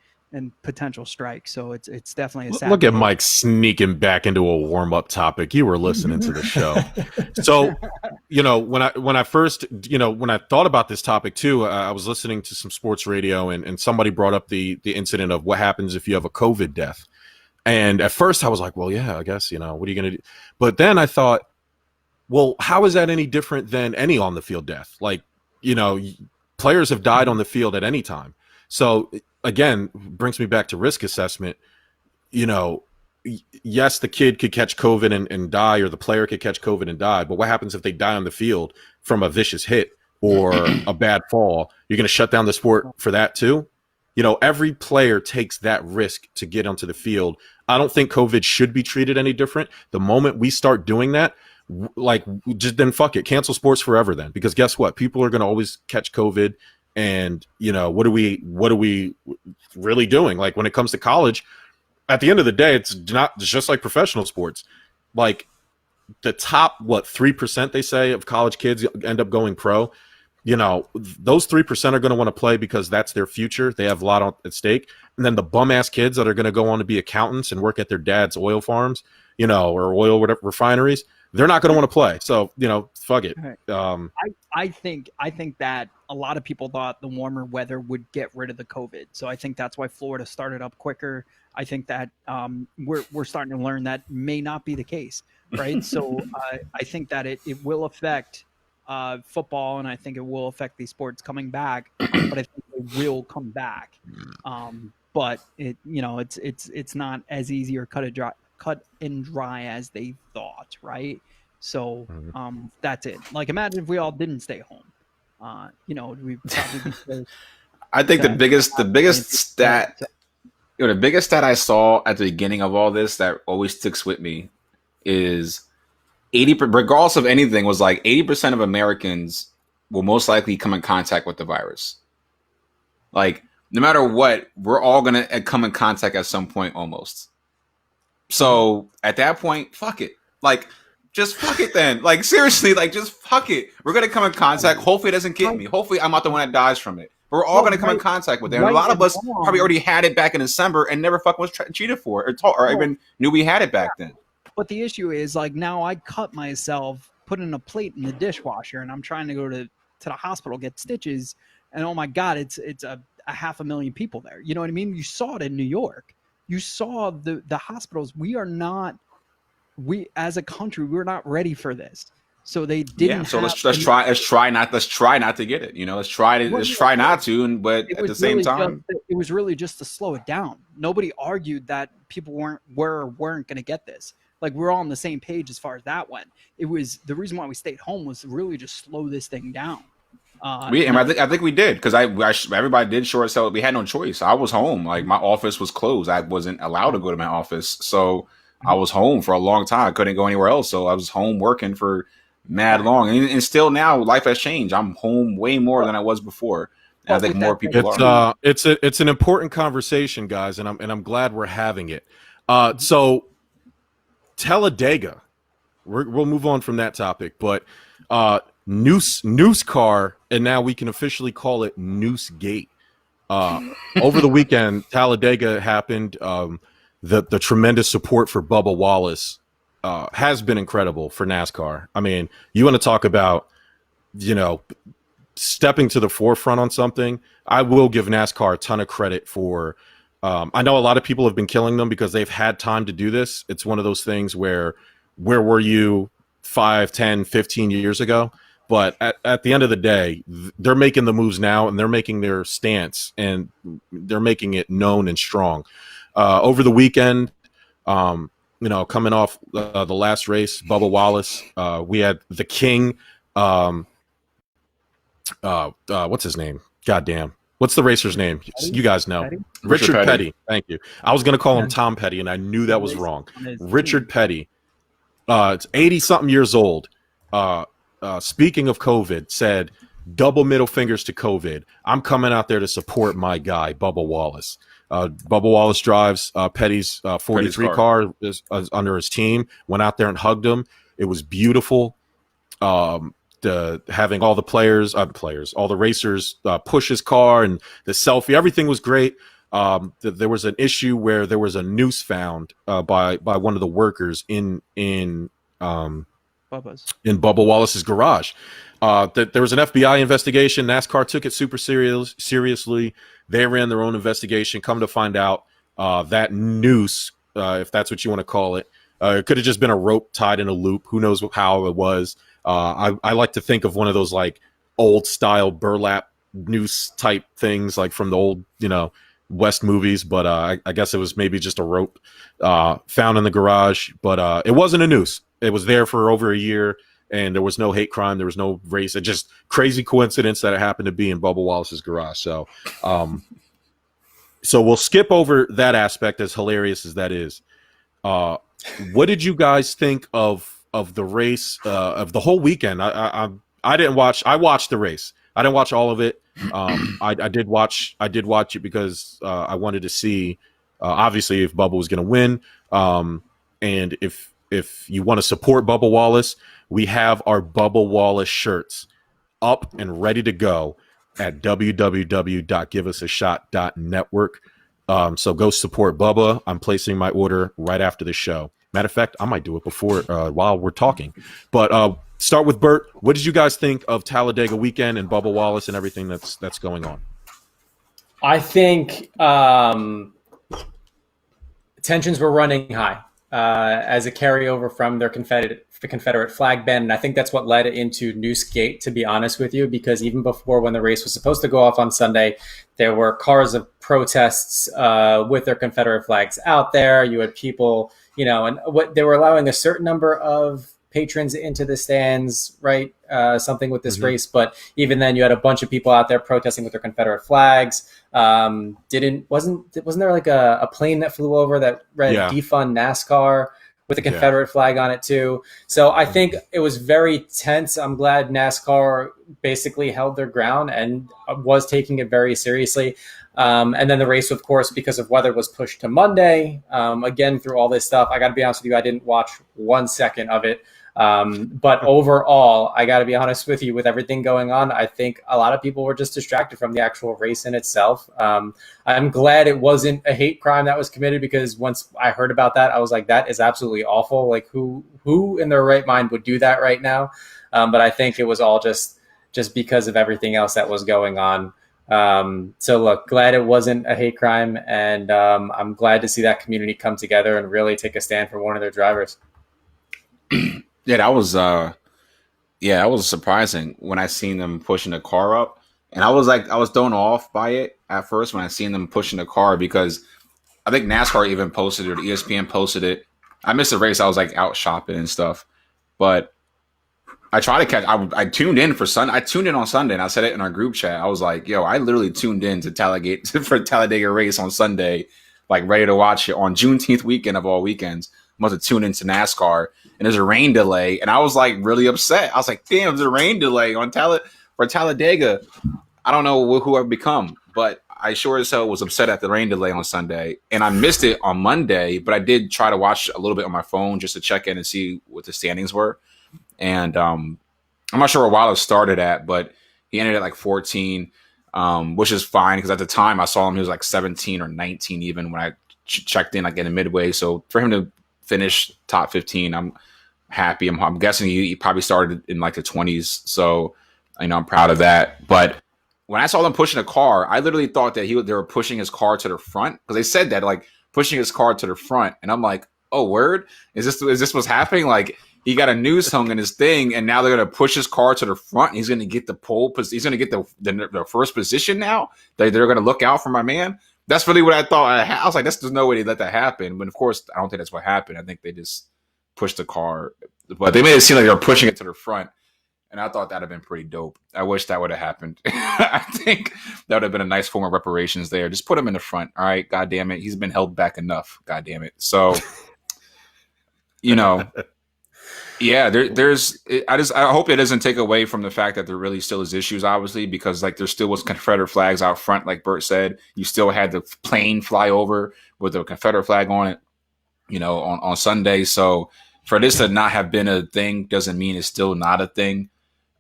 potential strikes. So it's definitely a sad Look at Mike sneaking back into a warm-up topic. You were listening to the show. So, when I first, when I thought about this topic too, I was listening to some sports radio and somebody brought up the incident of what happens if you have a COVID death. And at first I was like, well, yeah, I guess, what are you going to do? But then I thought, well, how is that any different than any on the field death? Like, players have died on the field at any time. So again, brings me back to risk assessment. Yes, the kid could catch COVID and die, or the player could catch COVID and die. But what happens if they die on the field from a vicious hit or a bad fall? You're going to shut down the sport for that too? Every player takes that risk to get onto the field. I don't think COVID should be treated any different. The moment we start doing that, like, just then fuck it, cancel sports forever then, because guess what, people are going to always catch COVID. And what are we really doing? Like, when it comes to college, at the end of the day, it's just like professional sports. Like, the top 3% they say of college kids end up going pro. those 3% are going to want to play because that's their future. They have a lot at stake. And then the bum ass kids that are going to go on to be accountants and work at their dad's oil farms, or oil refineries, they're not going to want to play. So, fuck it. I think that a lot of people thought the warmer weather would get rid of the COVID. So I think that's why Florida started up quicker. I think that we're starting to learn that may not be the case, right? So I think that it will affect football, and I think it will affect these sports coming back. But I think they will come back. But it's not as easy or cut and dry as they thought, right? So that's it. Like, imagine if we all didn't stay home. We probably I think the biggest stat. The biggest stat I saw at the beginning of all this that always sticks with me is 80, regardless of anything, was like 80% of Americans will most likely come in contact with the virus. Like, no matter what, we're all going to come in contact at some point almost. So at that point, fuck it. Like, just fuck it then. Like, seriously, like, just fuck it. We're going to come in contact. Hopefully it doesn't get me. Hopefully I'm not the one that dies from it. But we're all going to come in contact with it. And a lot of us probably already had it back in December and never fucking was cheated for it or even knew we had it back then. But the issue is, like, now I cut myself, putting a plate in the dishwasher, and I'm trying to go to the hospital, get stitches. And oh my God, it's a 500,000 people there. You know what I mean? You saw it in New York. You saw the hospitals. We as a country, we're not ready for this. So they didn't. Yeah. So let's try not to get it. Let's try not to. But at the same time, it was really just to slow it down. Nobody argued that people weren't going to get this. Like, we're all on the same page as far as that went. It was the reason why we stayed home was to really just slow this thing down. I think we did, because everybody did short sell. We had no choice. I was home. Like, my office was closed. I wasn't allowed to go to my office, so I was home for a long time. I couldn't go anywhere else, so I was home working for mad long. And still now, life has changed. I'm home way more than I was before. And I think more people are. It's an important conversation, guys, and I'm glad we're having it. So Talledega, we'll move on from that topic, but NOOSE-Car, and now we can officially call it Noose-Gate. Over the weekend, Talledega happened. The tremendous support for Bubba Wallace has been incredible for NASCAR. I mean, you want to talk about, stepping to the forefront on something. I will give NASCAR a ton of credit for. I know a lot of people have been killing them because they've had time to do this. It's one of those things where were you 5, 10, 15 years ago? But at the end of the day, they're making the moves now, and they're making their stance, and they're making it known and strong. Over the weekend, coming off the last race, Bubba Wallace, we had the King. What's his name? Goddamn. What's the racer's name? You guys know. Petty? Richard Petty. Thank you. I was going to call him Tom Petty, and I knew that was wrong. Richard Petty. It's 80-something years old. Speaking of COVID, said, double middle fingers to COVID. I'm coming out there to support my guy, Bubba Wallace. Bubba Wallace drives Petty's 43 car is under his team. Went out there and hugged him. It was beautiful. Having all the players, all the racers push his car, and the selfie, everything was great. There was an issue where there was a noose found by one of the workers in Bubba Wallace's garage. There was an FBI investigation. NASCAR took it super seriously. They ran their own investigation. Come to find out, that noose, if that's what you want to call it, it could have just been a rope tied in a loop. Who knows how it was? I like to think of one of those like old style burlap noose type things, like from the old, West movies. But I guess it was maybe just a rope found in the garage. But it wasn't a noose. It was there for over a year, and there was no hate crime. There was no race. It just crazy coincidence that it happened to be in Bubba Wallace's garage. So, so we'll skip over that aspect, as hilarious as that is. What did you guys think of the race, of the whole weekend? I didn't watch. I watched the race. I didn't watch all of it. I did watch it because I wanted to see, obviously, if Bubba was going to win. And if you want to support Bubba Wallace, we have our Bubba Wallace shirts up and ready to go at www.giveusashot.network. So go support Bubba. I'm placing my order right after the show. Matter of fact, I might do it before while we're talking. But start with Bert. What did you guys think of Talledega weekend and Bubba Wallace and everything that's going on? I think tensions were running high as a carryover from their Confederate flag ban. And I think that's what led into Noose-Gate, to be honest with you, because even before, when the race was supposed to go off on Sunday, there were cars of protests with their Confederate flags out there. You had people, and what they were allowing a certain number of patrons into the stands, right? Something with this race. But even then, you had a bunch of people out there protesting with their Confederate flags. Wasn't there like a plane that flew over that read defund NASCAR with a Confederate flag on it too? So I think it was very tense. I'm glad NASCAR basically held their ground and was taking it very seriously. And then the race, of course, because of weather, was pushed to Monday. Again, through all this stuff, I got to be honest with you, I didn't watch 1 second of it. But overall, I got to be honest with you, with everything going on, I think a lot of people were just distracted from the actual race in itself. I'm glad it wasn't a hate crime that was committed, because once I heard about that, I was like, that is absolutely awful. Like, who in their right mind would do that right now? But I think it was all just because of everything else that was going on. So look, glad it wasn't a hate crime, and I'm glad to see that community come together and really take a stand for one of their drivers. Yeah, that was surprising when I seen them pushing the car up, and I was thrown off by it at first when I seen them pushing the car, because I think NASCAR even posted it, or ESPN posted it. I missed the race. I was like out shopping and stuff, but I tried to catch. I tuned in for Sunday. I tuned in on Sunday, and I said it in our group chat. I was like, "Yo, I literally tuned in to Talledega race on Sunday, like ready to watch it on Juneteenth weekend of all weekends. I must have tuned into NASCAR, and there's a rain delay, and I was like really upset. I was like, "Damn, there's a rain delay on for Talledega." I don't know who I've become, but I sure as hell was upset at the rain delay on Sunday, and I missed it on Monday. But I did try to watch a little bit on my phone just to check in and see what the standings were. And I'm not sure where Wallace started at, but he ended at like 14, which is fine, because at the time I saw him, he was like 17 or 19 even when I checked in like in the midway. So for him to finish top 15, I'm happy. I'm guessing he probably started in like the 20s. So I'm proud of that. But when I saw them pushing a car, I literally thought that they were pushing his car to the front, because they said that, like, pushing his car to the front, and I'm like, oh, word? Is this what's happening? Like, he got a noose hung in his thing, and now they're going to push his car to the front, and he's going to get the pole. He's going to get the first position now. They're going to look out for my man. That's really what I thought. I was like, there's no way they let that happen. But of course, I don't think that's what happened. I think they just pushed the car, but they made it seem like they were pushing it to the front. And I thought that'd have been pretty dope. I wish that would have happened. I think that would have been a nice form of reparations there. Just put him in the front. All right. God damn it. He's been held back enough. God damn it. So, yeah, I hope it doesn't take away from the fact that there really still is issues, obviously, because like there still was Confederate flags out front, like Bert said. You still had the plane fly over with the Confederate flag on it, on Sunday. So for this to not have been a thing doesn't mean it's still not a thing.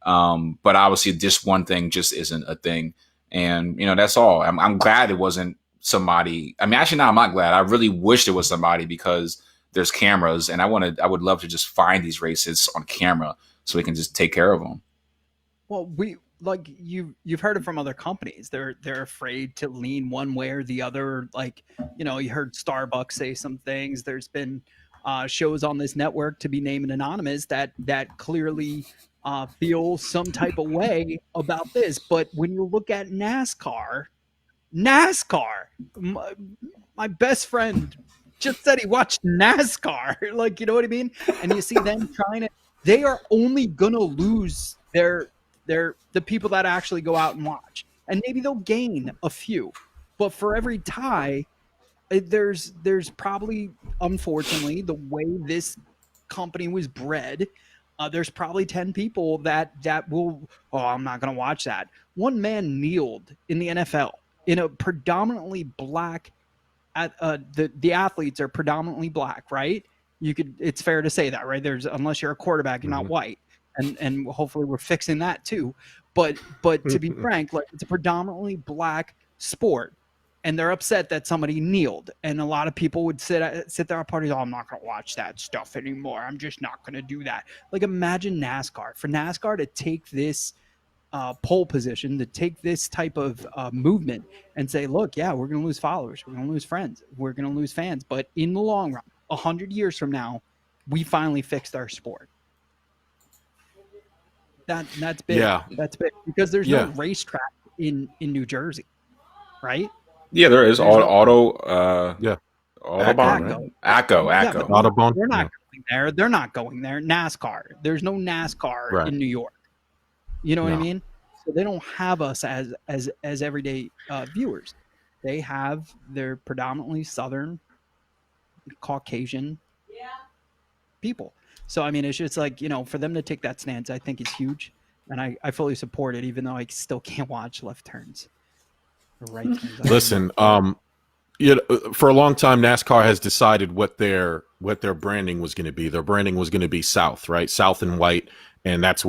But obviously this one thing just isn't a thing. And, that's all. I'm glad it wasn't somebody. I mean, actually, no, I'm not glad. I really wished it was somebody, because there's cameras, and I would love to just find these races on camera so we can just take care of them. Well, you've heard it from other companies. They're afraid to lean one way or the other. Like, you heard Starbucks say some things. There's been shows on this network, to be named and anonymous, that clearly feel some type of way about this. But when you look at NASCAR, my best friend just said he watched NASCAR. Like, you know what I mean? And you see them they are only gonna lose the people that actually go out and watch. And maybe they'll gain a few. But for every tie, there's probably, unfortunately, the way this company was bred, there's probably 10 people that will, I'm not going to watch that. One man kneeled in the NFL in a predominantly black, the athletes are predominantly black, right? It's fair to say that, right? Unless you're a quarterback, you're not white. and hopefully we're fixing that too. But to be frank, like, it's a predominantly black sport, and they're upset that somebody kneeled. And a lot of people would sit there at parties. Oh, I'm not going to watch that stuff anymore. I'm just not going to do that. Like, imagine NASCAR. For NASCAR to take this pole position, to take this type of movement and say, look, yeah, we're going to lose followers, we're going to lose friends, we're going to lose fans, but in the long run, 100 years from now, we finally fixed our sport. That's big. Yeah. That's big, because there's no racetrack in New Jersey, right? Yeah, there is Autobahn, Autobahn, right? ACO. Autobahn. They're not going there. They're not going there. NASCAR. There's no NASCAR in New York. You know what I mean? So they don't have us as everyday viewers. They have their predominantly Southern Caucasian people. So, I mean, it's just like, you know, for them to take that stance, I think is huge. And I fully support it, even though I still can't watch left turns or right turns. Listen, you know, for a long time, NASCAR has decided what their branding was going to be. Their branding was going to be South, right? South and white. And that's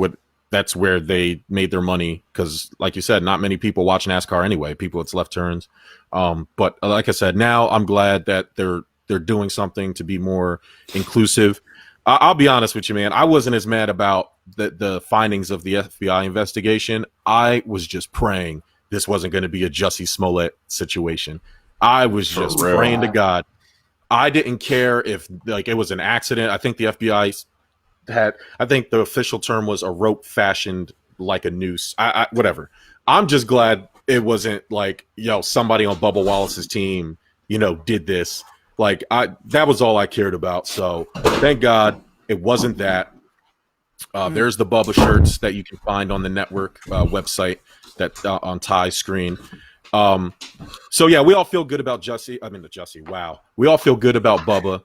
where they made their money. Because, like you said, not many people watch NASCAR anyway. People, it's left turns. But like I said, now I'm glad that they're doing something to be more inclusive. I'll be honest with you, man. I wasn't as mad about the findings of the FBI investigation. I was just praying this wasn't going to be a Jussie Smollett situation. I was just praying to God. I didn't care if, like, it was an accident. I think the FBI I think the official term was a rope fashioned like a noose. Whatever. I'm just glad it wasn't like, somebody on Bubba Wallace's team, did this. Like, that was all I cared about. So thank God it wasn't that. There's the Bubba shirts that you can find on the network website that on Ty's screen. So yeah, we all feel good about Jussie. Wow. We all feel good about Bubba.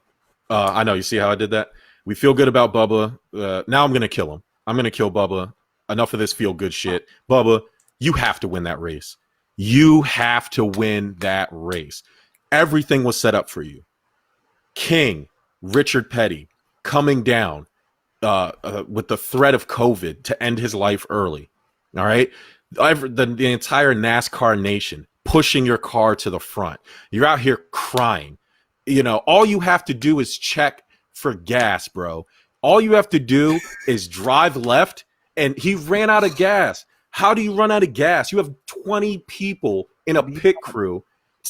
I know, you see how I did that? We feel good about Bubba. Now I'm going to kill him. I'm going to kill Bubba. Enough of this feel good shit. Bubba, you have to win that race. You have to win that race. Everything was set up for you. King, Richard Petty, coming down with the threat of COVID to end his life early. All right? The entire NASCAR nation pushing your car to the front. You're out here crying. All you have to do is check for gas, bro. All you have to do is drive left, and he ran out of gas. How do you run out of gas? You have 20 people in a pit crew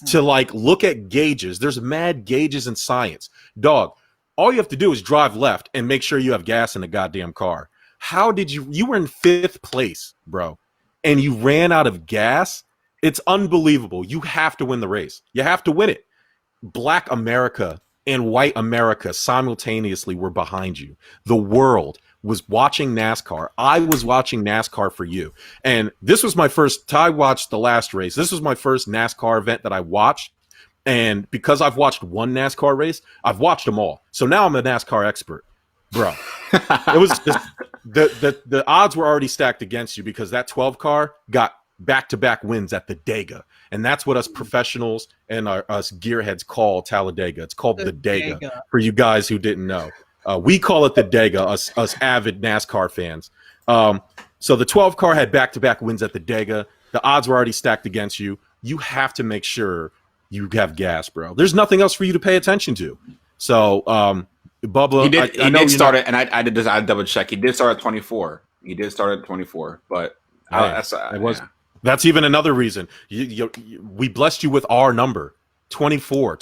to look at gauges. There's mad gauges in science. Dog, all you have to do is drive left and make sure you have gas in the goddamn car. How did you were in 5th place, bro, and you ran out of gas? It's unbelievable. You have to win the race. You have to win it. Black America and white America simultaneously were behind you. The world was watching NASCAR. I was watching NASCAR for you. And this was my first, Ty watched the last race. This was my first NASCAR event that I watched. And because I've watched one NASCAR race, I've watched them all. So now I'm a NASCAR expert, bro. It was just, the odds were already stacked against you because that 12 car got back-to-back wins at the Dega. And that's what us professionals and us gearheads call Talledega. It's called the Dega, for you guys who didn't know. We call it the Dega, us avid NASCAR fans. So the 12 car had back-to-back wins at the Dega. The odds were already stacked against you. You have to make sure you have gas, bro. There's nothing else for you to pay attention to. So, Bubba, he did start it, and I did this. I double check. He did start at 24. He did start at 24, but that's even another reason. We blessed you with our number, 24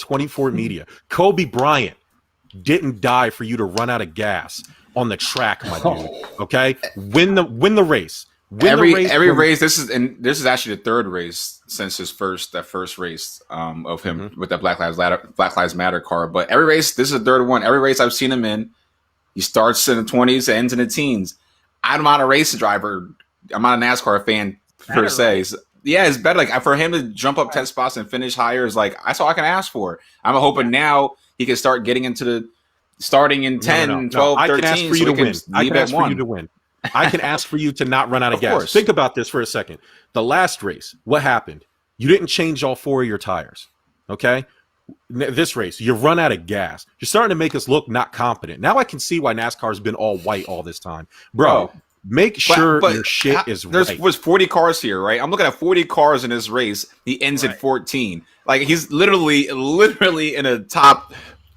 media. Kobe Bryant didn't die for you to run out of gas on the track, my dude. Okay, win the race. Every race. This is actually the 3rd race since his first race of him with that Black Lives Matter car. But every race, this is the 3rd one. Every race I've seen him in, he starts in the 20s, ends in the teens. I'm not a race driver. I'm not a NASCAR fan per se. Right? So, yeah, it's better. Like, for him to jump up 10 spots and finish higher is like, that's all I can ask for. I'm hoping now he can start getting into the starting in 10, 12, 13. I can ask for you to win. I can ask for you to win. I can ask for you to not run out of gas. Course. Think about this for a second. The last race, what happened? You didn't change all 4 of your tires. Okay? this race, you run out of gas. You're starting to make us look not competent. Now I can see why NASCAR's been all white all this time. Bro, make sure your shit is right. There's 40 cars here, right? I'm looking at 40 cars in this race. He ends at 14. Like, he's literally in the top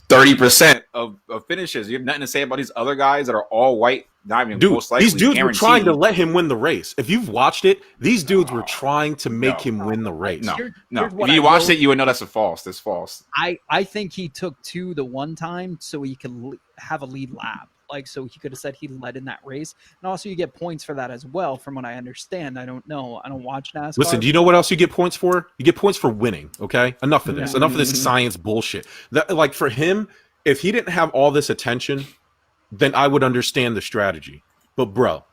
30% of finishes. You have nothing to say about these other guys that are all white. Not even most likely. These dudes guaranteed. were trying to let him win the race. If you've watched it, these dudes were trying to make him win the race. No. If you watched it, you would know that's false. That's false. I think he took 2 the one time so he could have a lead lap. Like, so he could have said he led in that race. And also you get points for that as well, from what I understand. I don't know. I don't watch NASCAR. Listen, do you know what else you get points for? You get points for winning, okay? Enough of this. Enough of this science bullshit. Like, for him, if he didn't have all this attention, then I would understand the strategy. But, bro,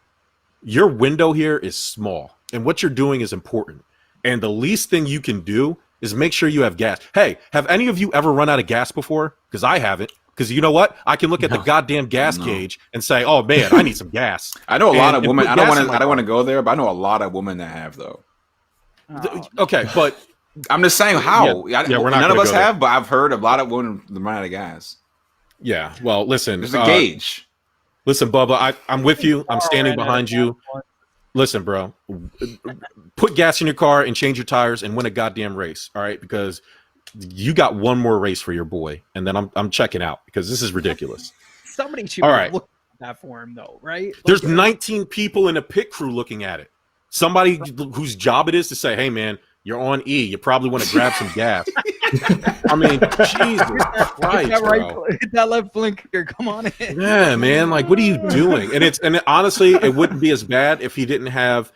your window here is small, and what you're doing is important. And the least thing you can do is make sure you have gas. Hey, have any of you ever run out of gas before? Because I haven't. Because you know what? I can look at the goddamn gas gauge and say, "Oh man, I need some gas." I know a lot of women. I don't want to go there, but I know a lot of women that have though. Okay, but I'm just saying how. Yeah, we're not. None of us have, but I've heard a lot of women run out of gas. Yeah. Well, listen. There's a gauge. Listen, Bubba, I'm with you. I'm standing behind you. Listen, bro, put gas in your car and change your tires and win a goddamn race. All right, because you got one more race for your boy, and then I'm checking out because this is ridiculous. Somebody should look at that for him, though, right? There's 19 people in a pit crew looking at it. Somebody whose job it is to say, "Hey, man, you're on E. You probably want to grab some gas." I mean, Jesus Christ, bro. Hit that left blinker. Come on in. Yeah, man. Like, what are you doing? And honestly, it wouldn't be as bad if he didn't have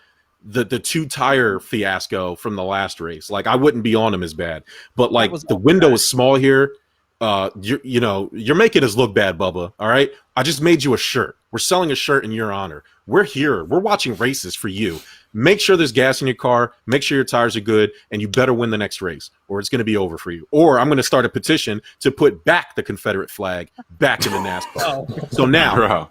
the 2 tire fiasco from the last race. Like, I wouldn't be on him as bad. But like, the window is small here. You're making us look bad, Bubba. All right. I just made you a shirt. We're selling a shirt in your honor. We're here. We're watching races for you. Make sure there's gas in your car. Make sure your tires are good, and you better win the next race, or it's going to be over for you. Or I'm going to start a petition to put back the Confederate flag back in the NASCAR. So now,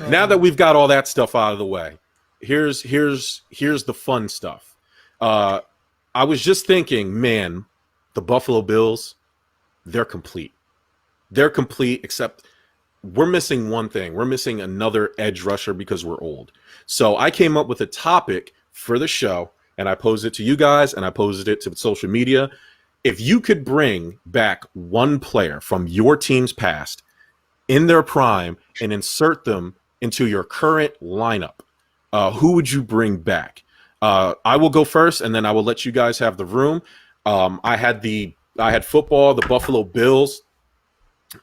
now that we've got all that stuff out of the way, here's the fun stuff. I was just thinking, man, the Buffalo Bills, they're complete. They're complete, except we're missing one thing. We're missing another edge rusher because we're old. So I came up with a topic for the show, and I posed it to you guys, and I posed it to social media. If you could bring back one player from your team's past in their prime and insert them into your current lineup, who would you bring back? I will go first, and then I will let you guys have the room. I had football, the Buffalo Bills,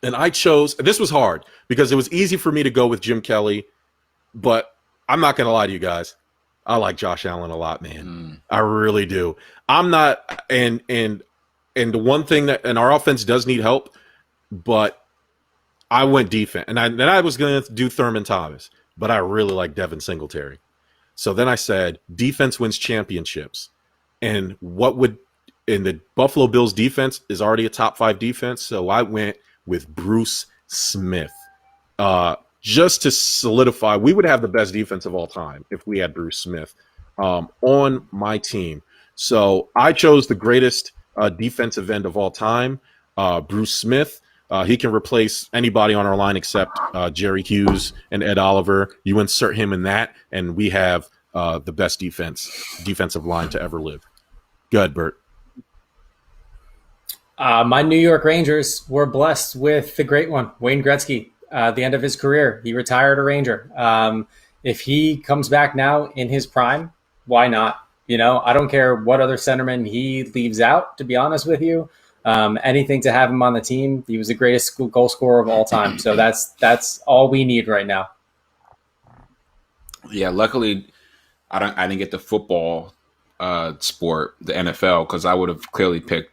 and I chose. This was hard because it was easy for me to go with Jim Kelly, but I'm not going to lie to you guys. I like Josh Allen a lot, man. I really do. I'm not, and the one thing and our offense does need help, but I went defense, and I was going to do Thurman Thomas, but I really like Devin Singletary. So then I said defense wins championships, and the Buffalo Bills defense is already a top 5 defense, so I went with Bruce Smith. Just to solidify, we would have the best defense of all time if we had Bruce Smith on my team. So I chose the greatest defensive end of all time, Bruce Smith. He can replace anybody on our line except Jerry Hughes and Ed Oliver. You insert him in that, and we have the best defensive line to ever live. Go ahead, Bert. My New York Rangers were blessed with the great one, Wayne Gretzky. The end of his career, he retired a Ranger. If he comes back now in his prime, why not? I don't care what other centerman he leaves out, to be honest with you. Anything to have him on the team. He was the greatest goal scorer of all time. So that's all we need right now. Yeah, luckily I didn't get the football sport, the NFL, because I would have clearly picked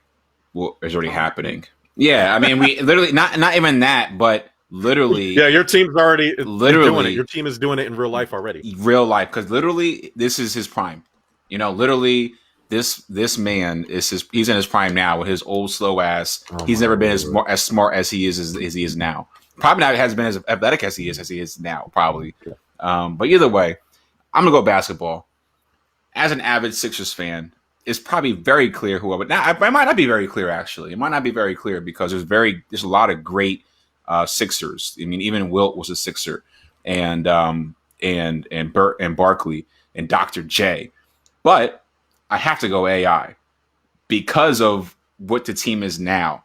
what is already happening. Yeah, I mean, we literally not even that, but literally, yeah, your team's already doing it. Your team is doing it in real life already. Real life, because literally, this is his prime. Literally, this man he's in his prime now with his old slow ass. He's never been as smart as he is now. Probably not hasn't been as athletic as he is now. Probably, but either way, I'm gonna go basketball. As an avid Sixers fan, it's probably very clear who I would. Now, it might not be very clear, actually. It might not be very clear because there's a lot of great Sixers. I mean, even Wilt was a Sixer, and Bert and Barkley and Dr. J. But I have to go AI because of what the team is now.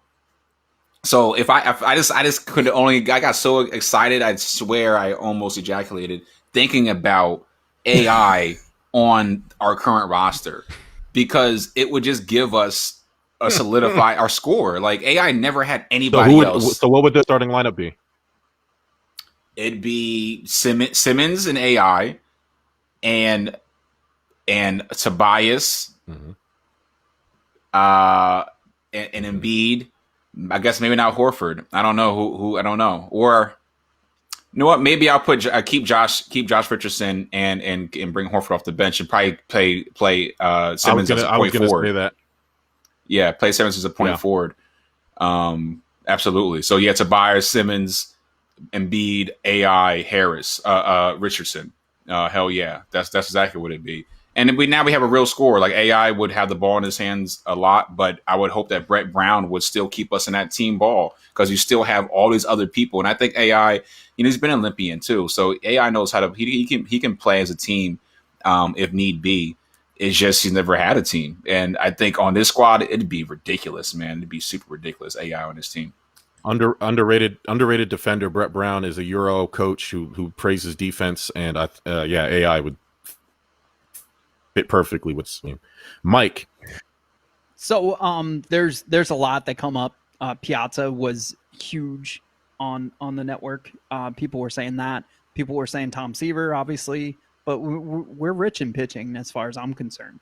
So if I just could only, I got so excited, I swear I almost ejaculated thinking about AI on our current roster, because it would just give us a solidify our score. Like AI never had anybody else. So what would the starting lineup be? It'd be Simmons and AI and Tobias, and Embiid. I guess maybe not Horford. I don't know who I don't know. Or you know what? Maybe I'll keep Josh Richardson and bring Horford off the bench and probably play Simmons as a point forward. Say that. Yeah, play Simmons as a point forward. Absolutely. So yeah, Tobias, Simmons, Embiid, AI, Harris, Richardson. Hell yeah, that's exactly what it'd be. And we have a real score. Like AI would have the ball in his hands a lot, but I would hope that Brett Brown would still keep us in that team ball, because you still have all these other people. And I think AI, he's been an Olympian too, so AI knows how to. He can play as a team if need be. It's just he's never had a team, and I think on this squad it'd be ridiculous, man. It'd be super ridiculous. AI on this team. Underrated defender Brett Brown is a Euro coach who praises defense, and AI would fit perfectly with this team. Mike. So there's a lot that come up. Piazza was huge on the network. People were saying that. People were saying Tom Seaver, obviously, but we're rich in pitching as far as I'm concerned.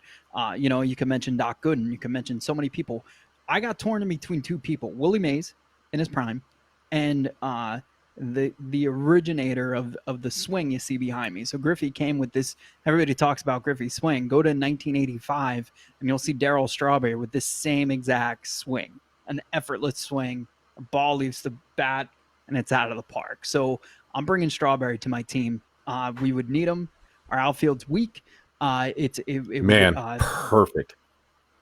You can mention Doc Gooden. You can mention so many people. I got torn in between two people: Willie Mays in his prime, and the originator of the swing you see behind me. So Griffey came with this. Everybody talks about Griffey's swing. Go to 1985 and you'll see Darryl Strawberry with this same exact swing, an effortless swing. A ball leaves the bat and it's out of the park. So I'm bringing Strawberry to my team. We would need him. Our outfield's weak. Perfect.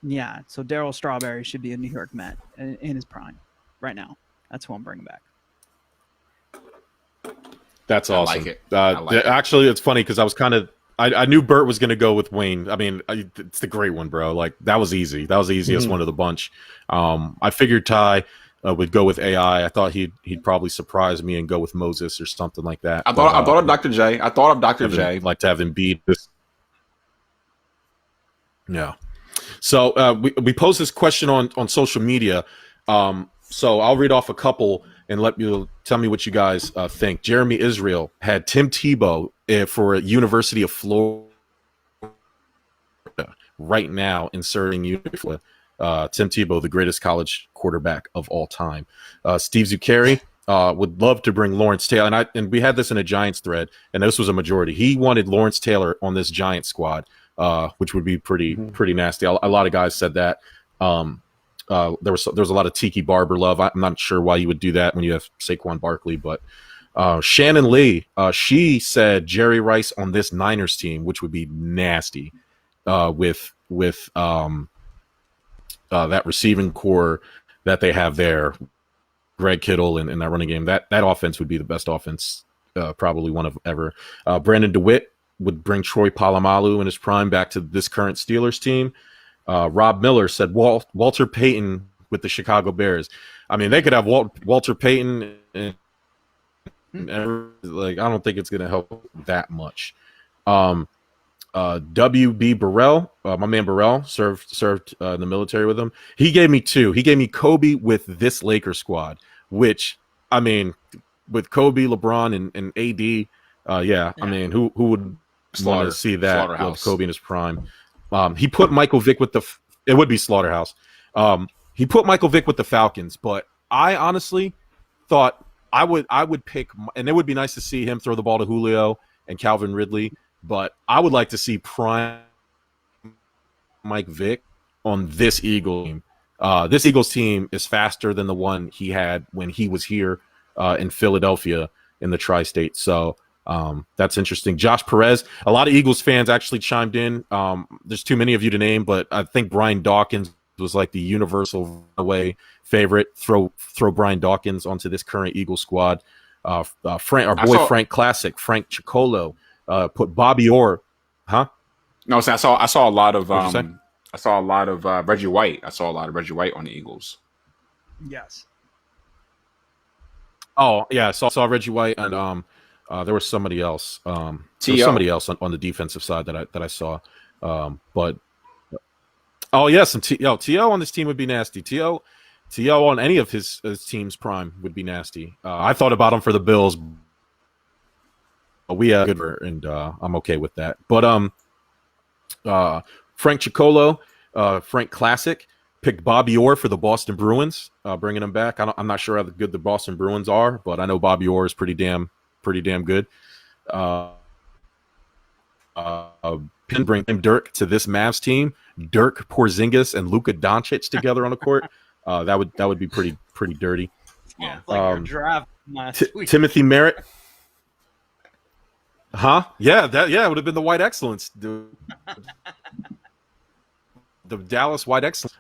Yeah. So Darryl Strawberry should be a New York Met in his prime right now. That's who I'm bringing back. That's awesome. I like it. It. Actually, it's funny because I knew Bert was going to go with Wayne. I mean, it's the great one, bro. Like that was easy. That was the easiest one of the bunch. I figured Ty would go with AI. I thought he'd probably surprise me and go with Moses or something like that. I thought of Dr. J. I thought of Dr. J. Like to have him beat this. Yeah. So we posed this question on social media. So I'll read off a couple and let you tell me what you guys think. Jeremy Israel had Tim Tebow for University of Florida right now, inserting Tim Tebow, the greatest college quarterback of all time. Steve Zuccari would love to bring Lawrence Taylor, and we had this in a Giants thread, and this was a majority. He wanted Lawrence Taylor on this Giants squad, which would be pretty nasty. A lot of guys said that. There was a lot of Tiki Barber love. I'm not sure why you would do that when you have Saquon Barkley, but Shannon Lee, she said Jerry Rice on this Niners team, which would be nasty with that receiving core that they have there, Greg Kittle and that running game. That offense would be the best offense, probably one of ever. Brandon DeWitt would bring Troy Polamalu in his prime back to this current Steelers team. Rob Miller said Walter Payton with the Chicago Bears. I mean, they could have Walter Payton, and I don't think it's going to help that much. W.B. Burrell, my man Burrell, served in the military with him. He gave me two. He gave me Kobe with this Lakers squad, which, I mean, with Kobe, LeBron, and AD, yeah. I mean, who would want to see that with Kobe in his prime? He put Michael Vick with it would be Slaughterhouse. He put Michael Vick with the Falcons, but I honestly thought I would pick, and it would be nice to see him throw the ball to Julio and Calvin Ridley, but I would like to see prime Mike Vick on this Eagles team. This Eagles team is faster than the one he had when he was here in Philadelphia in the tri-state. So That's interesting. Josh Perez. A lot of Eagles fans actually chimed in. There's too many of you to name, but I think Brian Dawkins was like the universal away favorite. Throw Brian Dawkins onto this current Eagles squad. Frank Classic, Frank Chicolo, put Bobby Orr. Huh? No, so I saw a lot of Reggie White. I saw a lot of Reggie White on the Eagles. Yes. Oh yeah, I saw Reggie White, and there was somebody else. There was somebody else on the defensive side that I saw. But oh yeah, some T.O. on this team would be nasty. T.O. on any of his team's prime would be nasty. I thought about him for the Bills. But we have good, and I'm okay with that. But Frank Chicolo, Frank Classic, picked Bobby Orr for the Boston Bruins, bringing him back. I'm not sure how good the Boston Bruins are, but I know Bobby Orr is pretty damn good. Bring Dirk to this Mavs team. Dirk, Porzingis, and Luka Doncic together on the court. That would be pretty dirty. Yeah. Like your draft last week. Timothy Merritt. Huh? Yeah, it would have been the white excellence, dude. The Dallas white excellence.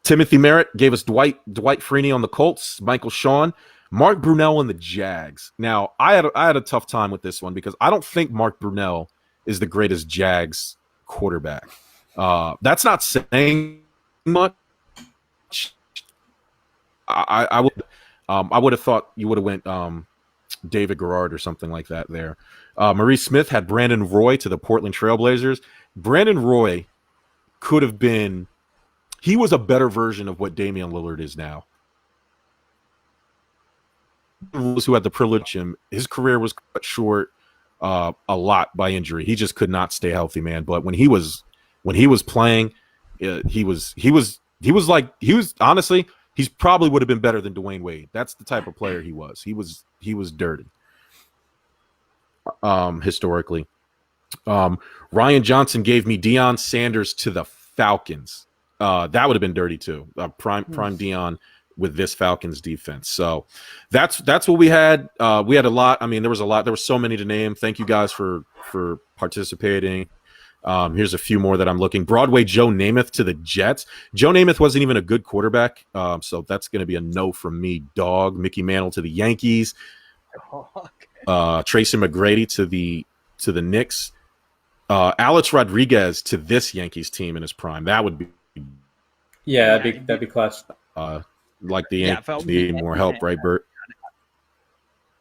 Timothy Merritt gave us Dwight Freeney on the Colts, Michael Shawn, Mark Brunell on the Jags. Now, I had a tough time with this one because I don't think Mark Brunell is the greatest Jags quarterback. That's not saying much. I would have thought you would have went David Garrard or something like that there. Maurice Smith had Brandon Roy to the Portland Trailblazers. Brandon Roy could have been – he was a better version of what Damian Lillard is now. Those who had the privilege, his career was cut short a lot by injury. He just could not stay healthy, man. But when he was playing, he probably would have been better than Dwayne Wade. That's the type of player he was. He was dirty. Historically. Ryan Johnson gave me Deion Sanders to the Falcons. That would have been dirty too. Prime Deion with this Falcons defense. So that's what we had. We had a lot. I mean, there was a lot. There were so many to name. Thank you guys for participating. Here's a few more that I'm looking. Broadway Joe Namath to the Jets. Joe Namath wasn't even a good quarterback, so that's going to be a no from me, dog. Mickey Mantle to the Yankees. Tracy McGrady to the Knicks. Alex Rodriguez to this Yankees team in his prime. That would be that'd be clutch. Like the Yankees need more help, right, Bert?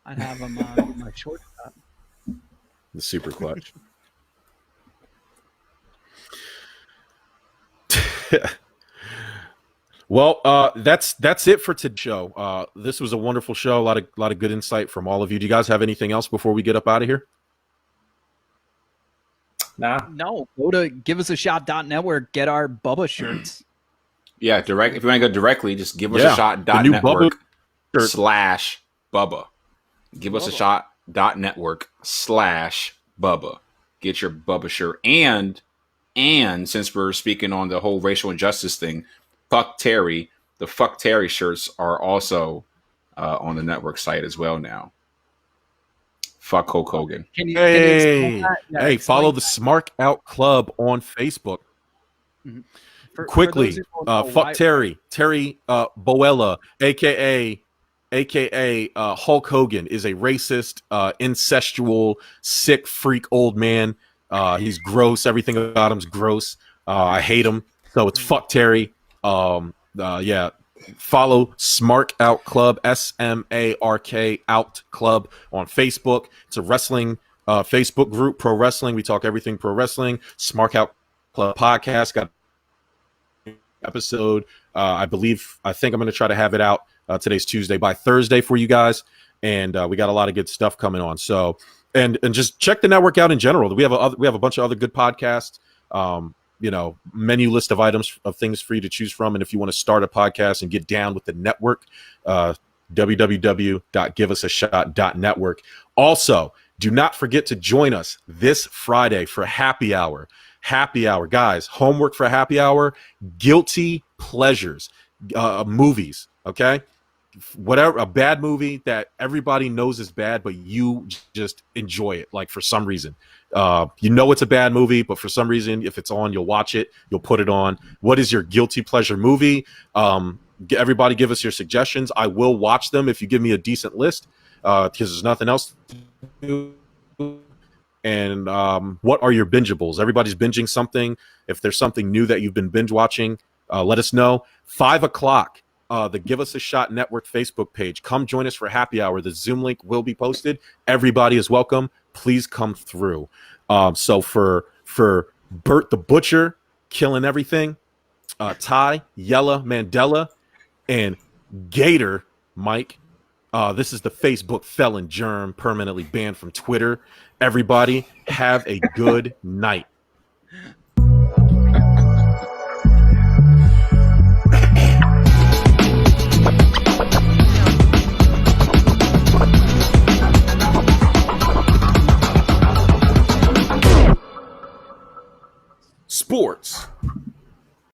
I'd have him on my shortstop. The super clutch. Well, that's it for today's show. This was a wonderful show. A lot of good insight from all of you. Do you guys have anything else before we get up out of here? Nah. No. Go to giveusashot.network. Get our Bubba shirts. Yeah, direct. If you want to go directly, just give us a shot.network /Bubba. Give us a shot.network/Bubba. Get your Bubba shirt. And since we're speaking on the whole racial injustice thing, Fuck Terry, the Fuck Terry shirts are also on the network site as well now. Fuck Hulk Hogan. Can you explain that? Yeah, hey, follow the Smart Out Club on Facebook. Mm-hmm. Quickly, fuck Terry Boella, aka Hulk Hogan, is a racist, incestual, sick freak old man. He's gross. Everything about him's gross. I hate him. So it's fuck Terry. Follow Smark Out Club, SMARK Out Club on Facebook. It's a wrestling Facebook group, pro wrestling. We talk everything pro wrestling. Smark Out Club podcast got episode. I think I'm going to try to have it out. Today's Tuesday, by Thursday for you guys, and we got a lot of good stuff coming on. So, and just check the network out in general. We have a bunch of other good podcasts. Menu list of items of things for you to choose from. And if you want to start a podcast and get down with the network, www.giveusashot.network. Also, do not forget to join us this Friday for happy hour. Happy hour, guys. Homework for happy hour. Guilty pleasures, movies. Okay. whatever, a bad movie that everybody knows is bad, but you just enjoy it, like for some reason. You know it's a bad movie, but for some reason, if it's on, you'll watch it, you'll put it on. What is your guilty pleasure movie? Everybody give us your suggestions. I will watch them if you give me a decent list, because there's nothing else to do. And what are your bingeables? Everybody's binging something. If there's something new that you've been binge watching, let us know. 5 o'clock, the Give Us a Shot Network Facebook page. Come join us for happy hour. The Zoom link will be posted. Everybody is welcome. Please come through. So for Bert the Butcher, killing everything, Ty, Yella, Mandela, and Gator, Mike, this is the Facebook felon germ, permanently banned from Twitter. Everybody, have a good night. Sports